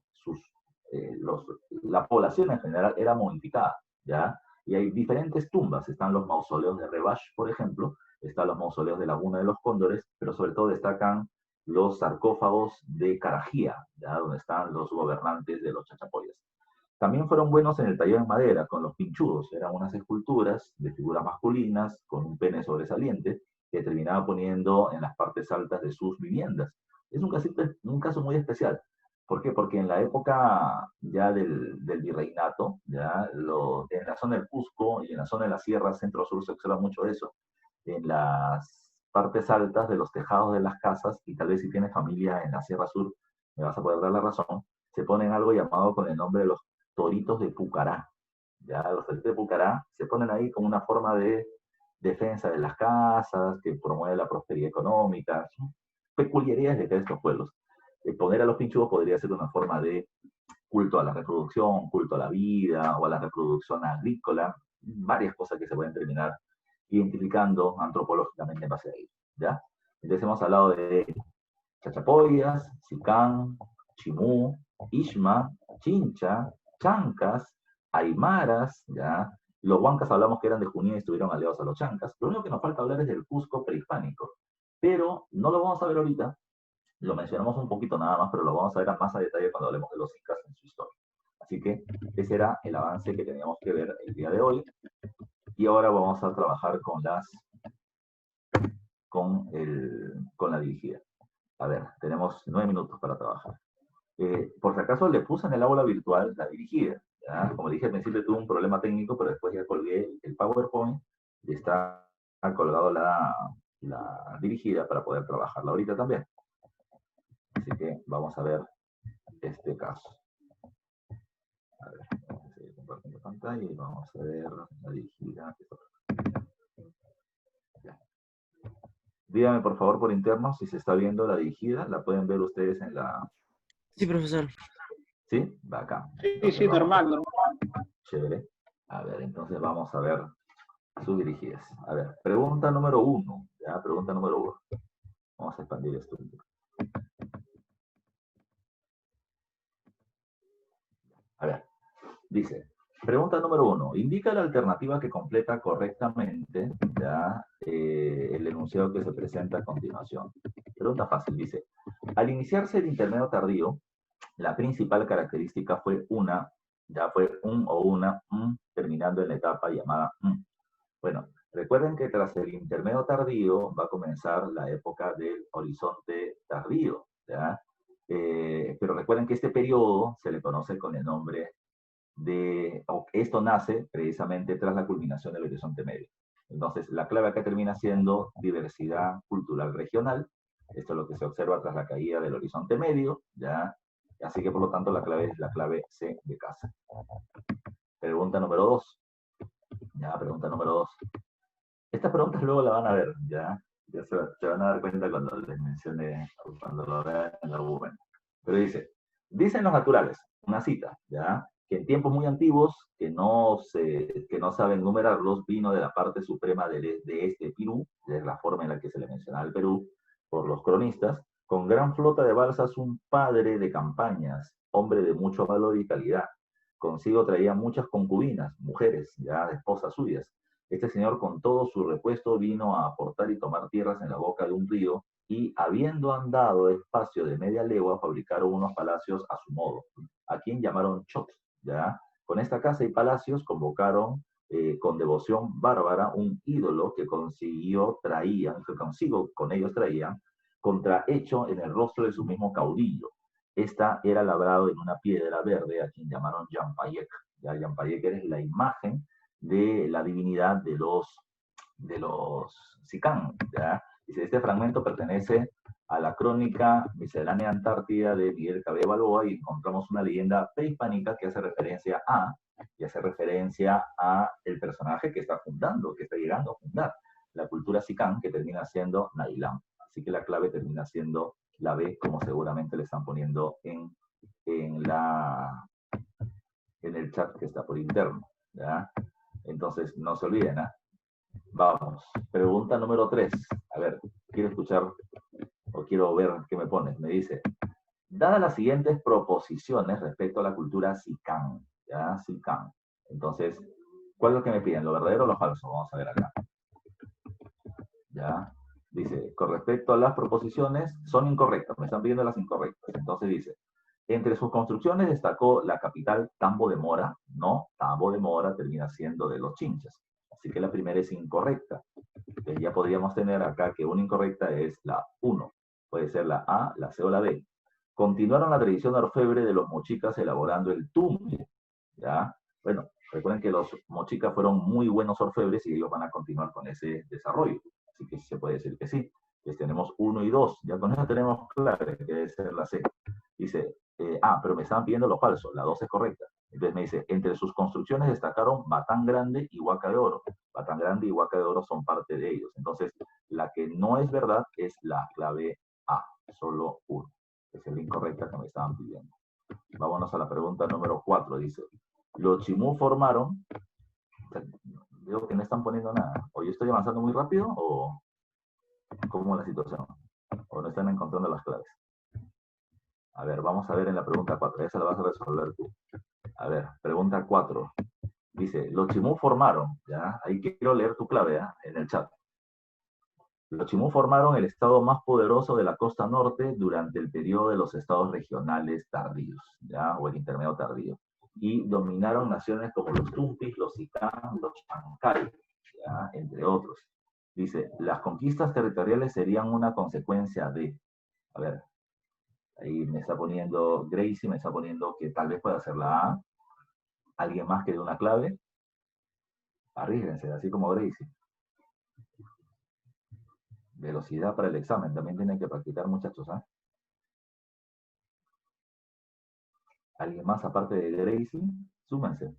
La población en general era modificada, ¿ya? Y hay diferentes tumbas. Están los mausoleos de Rebash, por ejemplo, están los mausoleos de Laguna de los Cóndores, pero sobre todo destacan los sarcófagos de Carajía, ¿ya? Donde están los gobernantes de los Chachapoyas. También fueron buenos en el taller en madera, con los pinchudos. Eran unas esculturas de figuras masculinas con un pene sobresaliente que terminaba poniendo en las partes altas de sus viviendas. Es un caso muy especial. ¿Por qué? Porque en la época ya del virreinato, en la zona del Cusco y en la zona de la Sierra Centro-Sur se observa mucho eso. En las partes altas de los tejados de las casas, y tal vez si tienes familia en la Sierra Sur, me vas a poder dar la razón, se ponen algo llamado con el nombre de los toritos de Pucará. Ya los toritos de Pucará se ponen ahí como una forma de defensa de las casas, que promueve la prosperidad económica, son peculiaridades de estos pueblos. Poner a los pinchudos podría ser una forma de culto a la reproducción, culto a la vida o a la reproducción agrícola, varias cosas que se pueden terminar identificando antropológicamente en base a ello. ¿Ya? Entonces hemos hablado de Chachapoyas, Sicán, Chimú, Ishma, Chincha, Chancas, Aymaras, ¿ya? Los huancas hablamos que eran de Junín y estuvieron aliados a los chancas. Lo único que nos falta hablar es del Cusco prehispánico. Pero no lo vamos a ver ahorita, lo mencionamos un poquito nada más, pero lo vamos a ver más a detalle cuando hablemos de los incas en su historia. Así que ese era el avance que teníamos que ver el día de hoy. Y ahora vamos a trabajar con la dirigida. A ver, tenemos 9 minutos para trabajar. Por si acaso le puse en el aula virtual la dirigida. ¿Ya? Como dije al principio, tuve un problema técnico, pero después ya colgué el PowerPoint y está colgado la dirigida para poder trabajarla ahorita también. Así que vamos a ver este caso. A ver, vamos a seguir compartiendo pantalla y vamos a ver la dirigida. Ya. Díganme por favor por interno si se está viendo la dirigida. La pueden ver ustedes en la... Sí, profesor. ¿Sí? Va acá. Sí, sí, normal, normal. Chévere. A ver, entonces vamos a ver sus dirigidas. A ver, pregunta número 1. Ya, pregunta número 1. Vamos a expandir esto. A ver, dice, pregunta número 1. Indica la alternativa que completa correctamente ya, el enunciado que se presenta a continuación. Pregunta fácil, dice. Al iniciarse el intermedio tardío, la principal característica fue un o una terminando en la etapa llamada Bueno, recuerden que tras el intermedio tardío va a comenzar la época del horizonte tardío, ¿ya? Pero recuerden que este periodo se le conoce con el nombre esto nace precisamente tras la culminación del horizonte medio. Entonces, la clave acá termina siendo diversidad cultural regional. Esto es lo que se observa tras la caída del horizonte medio, ¿ya? Así que, por lo tanto, la clave es la clave C de casa. Pregunta número 2. Ya, pregunta número 2. Estas preguntas luego la van a ver, ¿ya? Ya se van a dar cuenta cuando les mencione, cuando lo vean en el argumento. Pero dicen los naturales, una cita, ¿ya? Que en tiempos muy antiguos, que no saben numerarlos, vino de la parte suprema de este Perú, de la forma en la que se le menciona al Perú, por los cronistas, con gran flota de balsas, un padre de campañas, hombre de mucho valor y calidad. Consigo traía muchas concubinas, mujeres, ya esposas suyas. Este señor con todo su repuesto vino a aportar y tomar tierras en la boca de un río y habiendo andado espacio de media legua fabricaron unos palacios a su modo, a quien llamaron Chot, ¿ya? Con esta casa y palacios convocaron con devoción bárbara un ídolo que consigo con ellos traían, contrahecho en el rostro de su mismo caudillo. Esta era labrado en una piedra verde a quien llamaron Yampayek. ¿Ya? Yampayek es la imagen de la divinidad de los Sicán. ¿Ya? Dice, este fragmento pertenece a la crónica miscelánea Antártida de Miguel Cabrera Balboa y encontramos una leyenda prehispánica que hace referencia a el personaje que está fundando, que está llegando a fundar la cultura Sicán, que termina siendo Nailán. Así que la clave termina siendo la B, como seguramente le están poniendo en el chat que está por interno. ¿Ya? Entonces, no se olviden, ¿eh? Vamos. Pregunta número 3. A ver, quiero escuchar o quiero ver qué me pones. Me dice, dadas las siguientes proposiciones respecto a la cultura Sicán, ¿ya? Sicán. Entonces, ¿cuál es lo que me piden? ¿Lo verdadero o lo falso? Vamos a ver acá. ¿Ya? Dice, con respecto a las proposiciones, son incorrectas. Me están pidiendo las incorrectas. Entonces dice, entre sus construcciones destacó la capital Tambo de Mora. No, Tambo de Mora termina siendo de los Chinchas. Así que la primera es incorrecta. Entonces ya podríamos tener acá que una incorrecta es la 1. Puede ser la A, la C o la B. Continuaron la tradición orfebre de los mochicas elaborando el tumbe. ¿Ya? Bueno, recuerden que los mochicas fueron muy buenos orfebres y ellos van a continuar con ese desarrollo. Así que se puede decir que sí. Entonces tenemos 1 y 2. Ya con eso tenemos claro que debe ser la C. Dice, pero me estaban pidiendo lo falso. La 2 es correcta. Entonces me dice, entre sus construcciones destacaron Batán Grande y Huaca de Oro. Batán Grande y Huaca de Oro son parte de ellos. Entonces, la que no es verdad es la clave A, solo 1. Esa es la incorrecta que me estaban pidiendo. Vámonos a la pregunta número 4. Dice, los Chimú formaron... Veo que no están poniendo nada. O yo estoy avanzando muy rápido o cómo es la situación. O no están encontrando las claves. A ver, vamos a ver en la pregunta 4. Esa la vas a resolver tú. A ver, pregunta 4. Dice, los Chimú formaron, ¿ya? Ahí quiero leer tu clave, ¿eh? En el chat. Los Chimú formaron el estado más poderoso de la costa norte durante el periodo de los estados regionales tardíos, ¿ya? O el intermedio tardío. Y dominaron naciones como los Tumpis, los Sicán, los Chancay, ¿ya? Entre otros. Dice, las conquistas territoriales serían una consecuencia de... A ver, ahí me está poniendo Gracie, me está poniendo que tal vez pueda ser la A. ¿Alguien más que dé una clave? Arríjense, así como Gracie. Velocidad para el examen, también tienen que practicar, muchachos, ¿ah? ¿Alguien más aparte de Gracie? Súmense.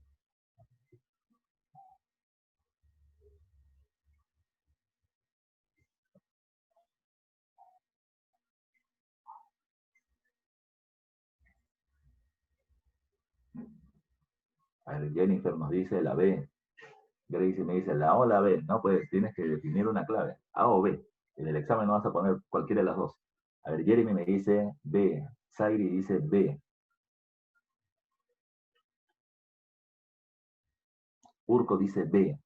A ver, Jennifer nos dice la B. Gracie me dice la A o la B. No, pues tienes que definir una clave. A o B. En el examen no vas a poner cualquiera de las dos. A ver, Jeremy me dice B. Zairi dice B. Urco dice B.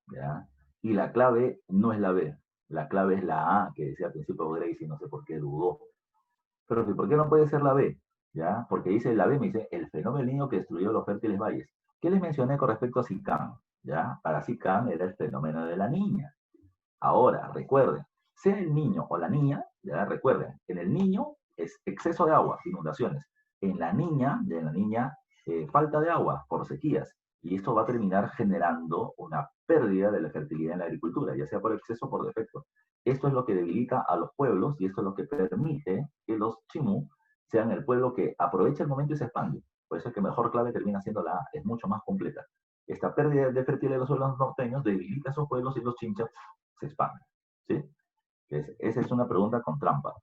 ¿Ya? Y la clave no es la B. La clave es la A, que decía al principio Gracie, no sé por qué dudó. Pero ¿por qué no puede ser la B? ¿Ya? Porque dice la B, me dice, el fenómeno del niño que destruyó los fértiles valles. ¿Qué les mencioné con respecto a Sicam? ¿Ya? Para Sicam era el fenómeno de la niña. Ahora, recuerden, sea el niño o la niña, ya recuerden, en el niño es exceso de agua, inundaciones. En la niña, falta de agua por sequías. Y esto va a terminar generando una pérdida de la fertilidad en la agricultura, ya sea por exceso o por defecto. Esto es lo que debilita a los pueblos y esto es lo que permite que los chimú sean el pueblo que aprovecha el momento y se expande. Por eso es que mejor clave termina siendo la A, es mucho más completa. Esta pérdida de fertilidad de los suelos norteños debilita a esos pueblos y los chinchas se expanden. ¿Sí? Esa es una pregunta con trampa.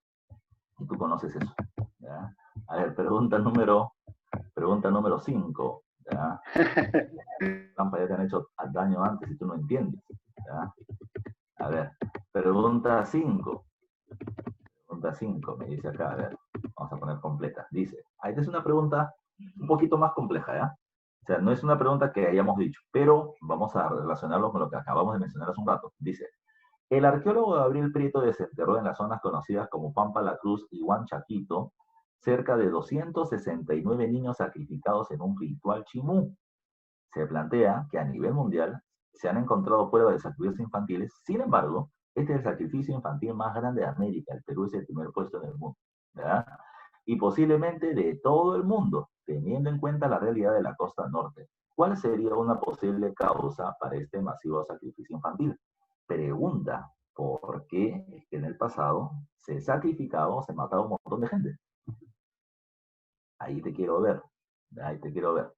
Y tú conoces eso. ¿Ya? A ver, pregunta número 5. ¿Ya? Trampa ya te han hecho daño antes y tú no entiendes. ¿Ya? A ver, pregunta 5. Pregunta 5, me dice acá, a ver, vamos a poner completa. Dice, esta es una pregunta un poquito más compleja, ¿ya? O sea, no es una pregunta que hayamos dicho, pero vamos a relacionarlo con lo que acabamos de mencionar hace un rato. Dice, el arqueólogo Gabriel Prieto desenterró en las zonas conocidas como Pampa La Cruz y Huanchaquito cerca de 269 niños sacrificados en un ritual chimú. Se plantea que a nivel mundial se han encontrado pruebas de sacrificios infantiles, sin embargo, este es el sacrificio infantil más grande de América, el Perú es el primer puesto en el mundo, ¿verdad? Y posiblemente de todo el mundo, teniendo en cuenta la realidad de la costa norte. ¿Cuál sería una posible causa para este masivo sacrificio infantil? Pregunta, ¿por qué es que en el pasado se sacrificaba o se mataba un montón de gente? Ahí te quiero ver, ahí te quiero ver.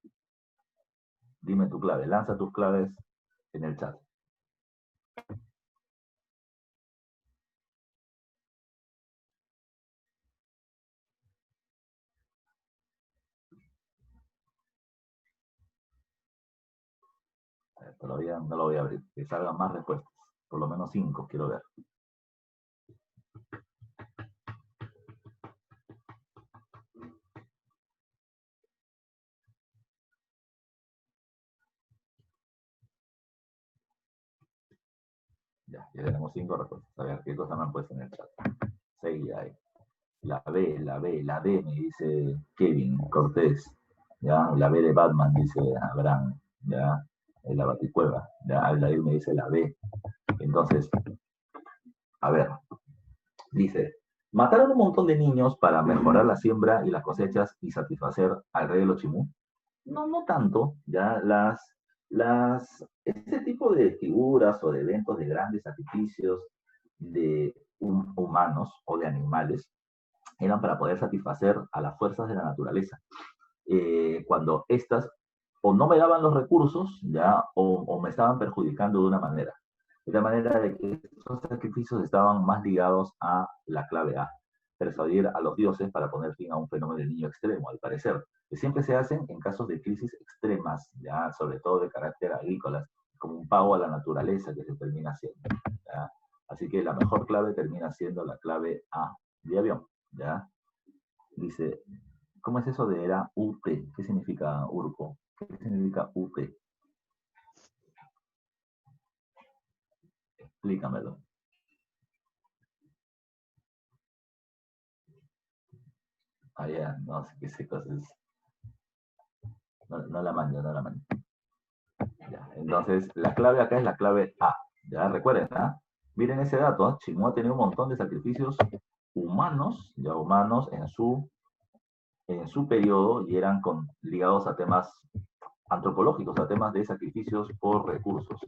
Dime tu clave, lanza tus claves en el chat. Todavía no lo voy a abrir. Que salgan más respuestas. Por lo menos 5, quiero ver. Ya tenemos 5 respuestas. A ver, ¿qué cosa me han puesto en el chat? 6 ya hay. La D, me dice Kevin Cortés. ¿Ya? La B de Batman, dice Abraham. ¿Ya? La Baticueva. ¿Ya? Aldair me dice la B. Entonces, a ver, dice, ¿mataron un montón de niños para mejorar la siembra y las cosechas y satisfacer al rey de los chimú? No, no tanto, ya este tipo de figuras o de eventos de grandes sacrificios de humanos o de animales eran para poder satisfacer a las fuerzas de la naturaleza. Cuando estas o no me daban los recursos, ya, o me estaban perjudicando de una manera. De tal manera de que estos sacrificios estaban más ligados a la clave A, persuadir a los dioses para poner fin a un fenómeno del niño extremo, al parecer, que siempre se hacen en casos de crisis extremas, ya, sobre todo de carácter agrícola, como un pago a la naturaleza que se termina haciendo. ¿Ya? Así que la mejor clave termina siendo la clave A de avión. ¿Ya? Dice, ¿cómo es eso de era UT? ¿Qué significa Urco? ¿Qué significa UT? Explícamelo. Ah, ya, no sé qué cosas. No la mando, no la mando. Ya, entonces, la clave acá es la clave A. Ya, recuerden, ¿ah? Miren ese dato, ¿ah? Chimú ha tenido un montón de sacrificios humanos, ya humanos en su periodo y eran ligados a temas antropológicos, a temas de sacrificios por recursos.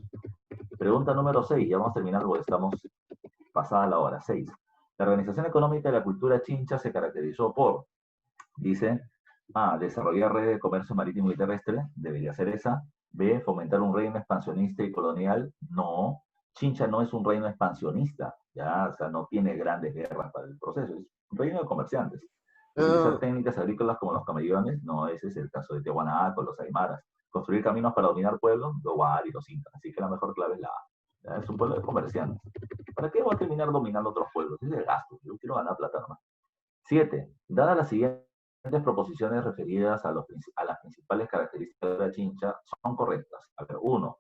Pregunta número 6, ya vamos terminando porque estamos pasada la hora. 6. La organización económica de la cultura chincha se caracterizó por, dice, A, desarrollar redes de comercio marítimo y terrestre, debería ser esa. B, fomentar un reino expansionista y colonial, no. Chincha no es un reino expansionista, ya, o sea, no tiene grandes guerras para el proceso, es un reino de comerciantes. Utilizar Ah, técnicas agrícolas como los camellones, no, ese es el caso de Tiahuanaco, los aymaras. Construir caminos para dominar pueblos, los Wari y los incas. Así que la mejor clave es la A. ¿Ya? Es un pueblo de comerciantes. ¿Para qué voy a terminar dominando otros pueblos? Es el gasto, yo quiero ganar plata nomás. 7. Dadas las siguientes proposiciones referidas a las principales características de la chincha, son correctas. A ver, 1.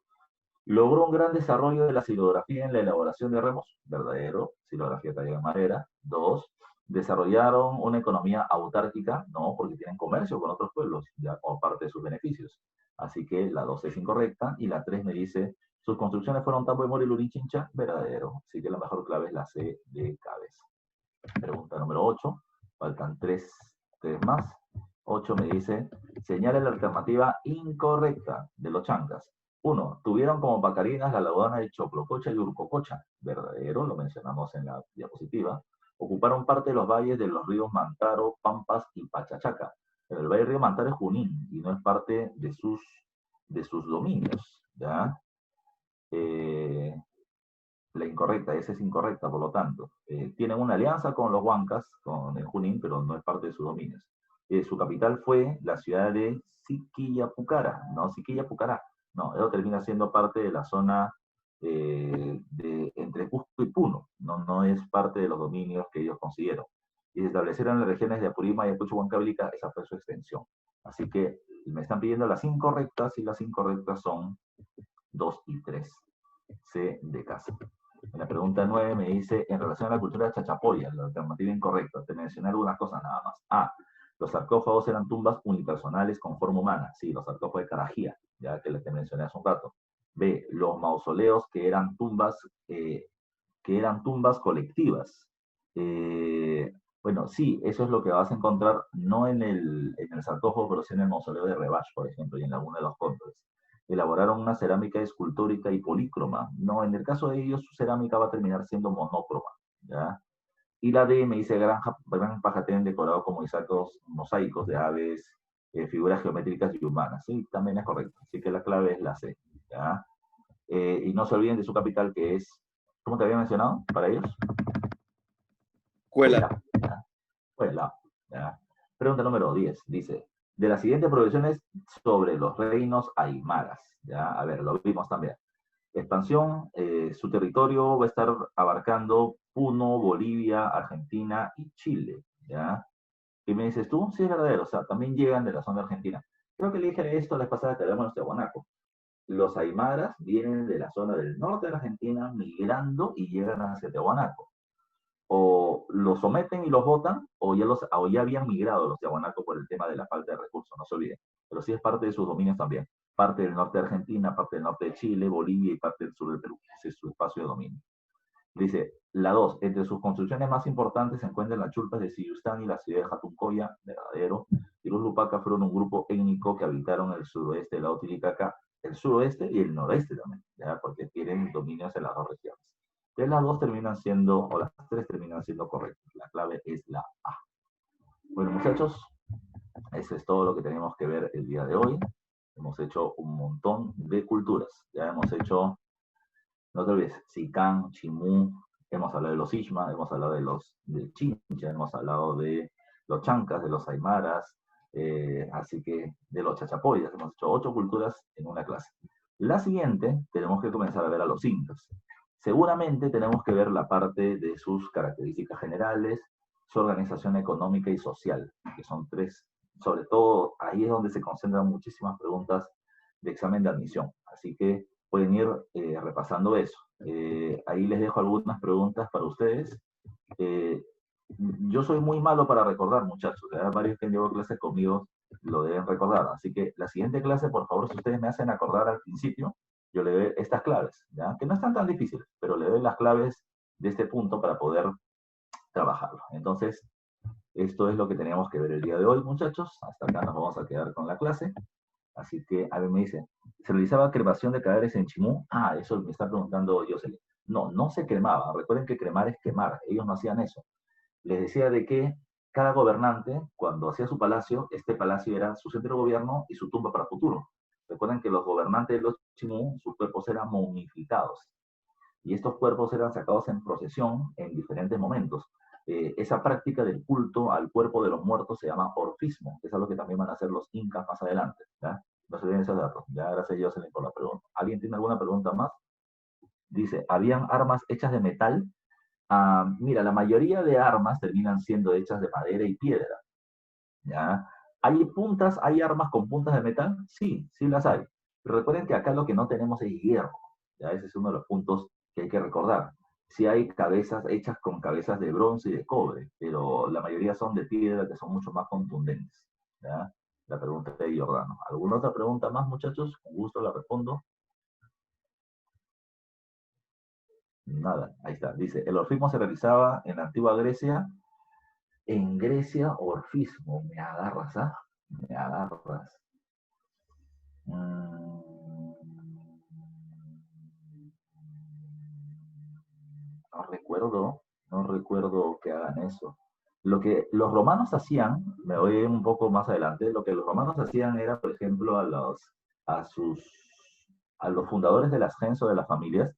Logró un gran desarrollo de la silografía en la elaboración de remos, verdadero, silografía tallada en madera. 2. Desarrollaron una economía autárquica, no, porque tienen comercio con otros pueblos, ya como parte de sus beneficios. Así que la 2 es incorrecta, y la 3 me dice, sus construcciones fueron Tambo de Mori, Lurín, Chincha, verdadero. Así que la mejor clave es la C de cabeza. Pregunta número 8. Faltan 3 más. 8 me dice, señala la alternativa incorrecta de los chancas. 1. Tuvieron como pacarinas la laguna de Choclococha y Urcococha. Verdadero, lo mencionamos en la diapositiva. Ocuparon parte de los valles de los ríos Mantaro, Pampas y Pachachaca. Pero el valle del río Mantaro es Junín y no es parte de sus dominios. ¿Ya? Eh, la incorrecta, esa es incorrecta, por lo tanto. Tienen una alianza con los Huancas, con el Junín, pero no es parte de sus dominios. Su capital fue la ciudad de Siquillapucara, no Siquillapucará, no, eso termina siendo parte de la zona entre Cusco y Puno, no, no es parte de los dominios que ellos consiguieron. Y se establecieron en las regiones de Apurímac, Ayacucho, Huancavelica, esa fue su extensión. Así que me están pidiendo las incorrectas y las incorrectas son 2 y 3. C de casa. En la pregunta 9 me dice, en relación a la cultura chachapoya, la alternativa incorrecta, te mencioné algunas cosas nada más. A, los sarcófagos eran tumbas unipersonales con forma humana. Sí, los sarcófagos de Carajía, ya que les te mencioné hace un rato. B, los mausoleos que eran tumbas colectivas. Bueno, sí, eso es lo que vas a encontrar, no en el sarcófago, pero sí en el mausoleo de Rebach, por ejemplo, y en Laguna de los Cóndores. Elaboraron una cerámica escultórica y polícroma. No, en el caso de ellos, su cerámica va a terminar siendo monócroma, ¿ya? Y la D me dice gran pajatén decorado con mosaicos de aves, figuras geométricas y humanas. Sí, también es correcto. Así que la clave es la C, ¿ya? Y no se olviden de su capital, que es, ¿cómo te había mencionado para ellos? Cuela. Huela, ¿ya? Huela, ¿ya? Pregunta número 10, dice, de las siguientes provisiones sobre los reinos aymaras, ¿ya? A ver, lo vimos también. Expansión, su territorio va a estar abarcando Puno, Bolivia, Argentina y Chile, ¿ya? ¿Qué me dices tú? Sí, es verdadero, o sea, también llegan de la zona argentina. Creo que le dije esto la vez pasada que hablamos de Tiahuanaco. Los aymaras vienen de la zona del norte de la Argentina migrando y llegan hacia Tiahuanaco. O los someten y los votan, o ya habían migrado los tiahuanacos por el tema de la falta de recursos, no se olviden. Pero sí es parte de sus dominios también. Parte del norte de Argentina, parte del norte de Chile, Bolivia y parte del sur del Perú. Ese es su espacio de dominio. Dice, la 2, entre sus construcciones más importantes se encuentran las chulpas de Siyustán y la ciudad de Jatuncoya, verdadero, y los Lupaca fueron un grupo étnico que habitaron el suroeste de la Titicaca, el suroeste y el noreste también, ¿ya? Porque tienen dominios en las dos regiones. Entonces las dos terminan siendo, o las tres terminan siendo correctas. La clave es la A. Bueno, muchachos, eso es todo lo que tenemos que ver el día de hoy. Hemos hecho un montón de culturas. Ya hemos hecho, no te olvides, Sican, Chimú, hemos hablado de los Ishma, hemos hablado de Chincha, hemos hablado de los Chancas, de los Aymaras, así que de los Chachapoyas. Hemos hecho 8 culturas en una clase. La siguiente, tenemos que comenzar a ver a los Incas. Seguramente tenemos que ver la parte de sus características generales, su organización económica y social, que son 3. Sobre todo, ahí es donde se concentran muchísimas preguntas de examen de admisión. Así que pueden ir repasando eso. Ahí les dejo algunas preguntas para ustedes. Eh, yo soy muy malo para recordar, muchachos. Varios que han llevado clases conmigo lo deben recordar. Así que la siguiente clase, por favor, si ustedes me hacen acordar al principio, yo le doy estas claves, ¿ya? Que no están tan difíciles, pero le doy las claves de este punto para poder trabajarlo. Entonces, esto es lo que teníamos que ver el día de hoy, muchachos. Hasta acá nos vamos a quedar con la clase. Así que, a ver, me dice, ¿se realizaba cremación de cadáveres en Chimú? Ah, eso me está preguntando Jocelyn. No, no se cremaba. Recuerden que cremar es quemar. Ellos no hacían eso. Les decía de que cada gobernante, cuando hacía su palacio, este palacio era su centro de gobierno y su tumba para el futuro. Recuerden que los gobernantes de los Chimú, sus cuerpos eran momificados. Y estos cuerpos eran sacados en procesión en diferentes momentos. Esa práctica del culto al cuerpo de los muertos se llama orfismo, que es algo que también van a hacer los incas más adelante. ¿Ya? No se olviden esos datos. Ya, gracias Jocelyn por la pregunta. ¿Alguien tiene alguna pregunta más? Dice, ¿habían armas hechas de metal? Mira, la mayoría de armas terminan siendo hechas de madera y piedra. ¿Ya? ¿Hay puntas, hay armas con puntas de metal? Sí, sí las hay. Pero recuerden que acá lo que no tenemos es hierro. ¿Ya? Ese es uno de los puntos que hay que recordar. Sí hay cabezas hechas con cabezas de bronce y de cobre, pero la mayoría son de piedra que son mucho más contundentes. ¿Ya? La pregunta de Giordano. ¿Alguna otra pregunta más, muchachos? Con gusto la respondo. Nada, ahí está. Dice, el orfismo se realizaba en la antigua Grecia. En Grecia, orfismo. Me agarras, ¿ah? Me agarras. No recuerdo, no recuerdo que hagan eso. Lo que los romanos hacían, me voy un poco más adelante, lo que los romanos hacían era, por ejemplo, a sus, a los fundadores de las gens o de las familias,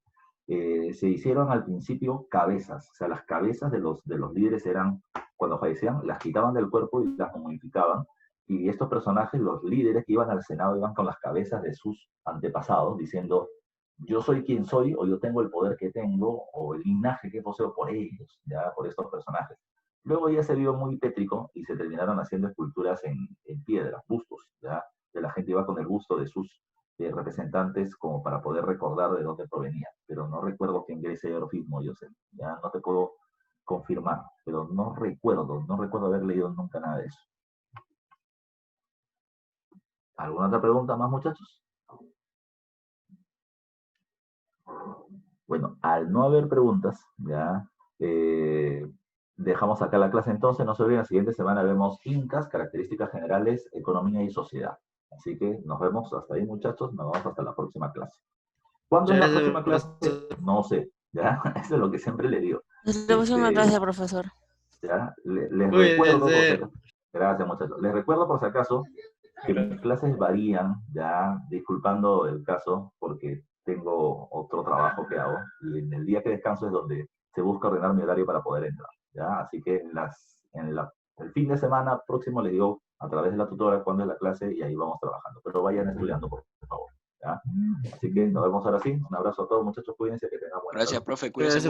se hicieron al principio cabezas, o sea, las cabezas de los líderes eran, cuando fallecían, las quitaban del cuerpo y las momificaban, y estos personajes, los líderes que iban al Senado, iban con las cabezas de sus antepasados, diciendo, yo soy quien soy, o yo tengo el poder que tengo, o el linaje que poseo por ellos, ya, por estos personajes. Luego ya se vio muy tétrico y se terminaron haciendo esculturas en piedra, bustos, ya, que la gente iba con el busto de sus representantes como para poder recordar de dónde provenían. Pero no recuerdo que en Grecia hay orfismo, yo sé, ya no te puedo confirmar, pero no recuerdo haber leído nunca nada de eso. ¿Alguna otra pregunta más, muchachos? Bueno, al no haber preguntas, ya dejamos acá la clase entonces. No se olviden, la siguiente semana vemos incas, características generales, economía y sociedad. Así que nos vemos hasta ahí, muchachos. Nos vemos hasta la próxima clase. ¿Cuándo es la próxima clase? No sé, ¿ya? Eso es lo que siempre le digo. Hasta la próxima clase, profesor. ¿Ya? Les recuerdo, por si acaso, gracias, muchachos. Les recuerdo, por si acaso, que mis clases varían, ya, disculpando el caso, porque tengo otro trabajo que hago, y en el día que descanso es donde se busca ordenar mi horario para poder entrar, ¿ya? Así que el fin de semana próximo les digo a través de la tutora cuándo es la clase y ahí vamos trabajando, pero vayan estudiando, por favor, ¿ya? Así que nos vemos ahora sí, un abrazo a todos, muchachos, cuídense, que tengan buena tarde. Gracias, profe, cuídense.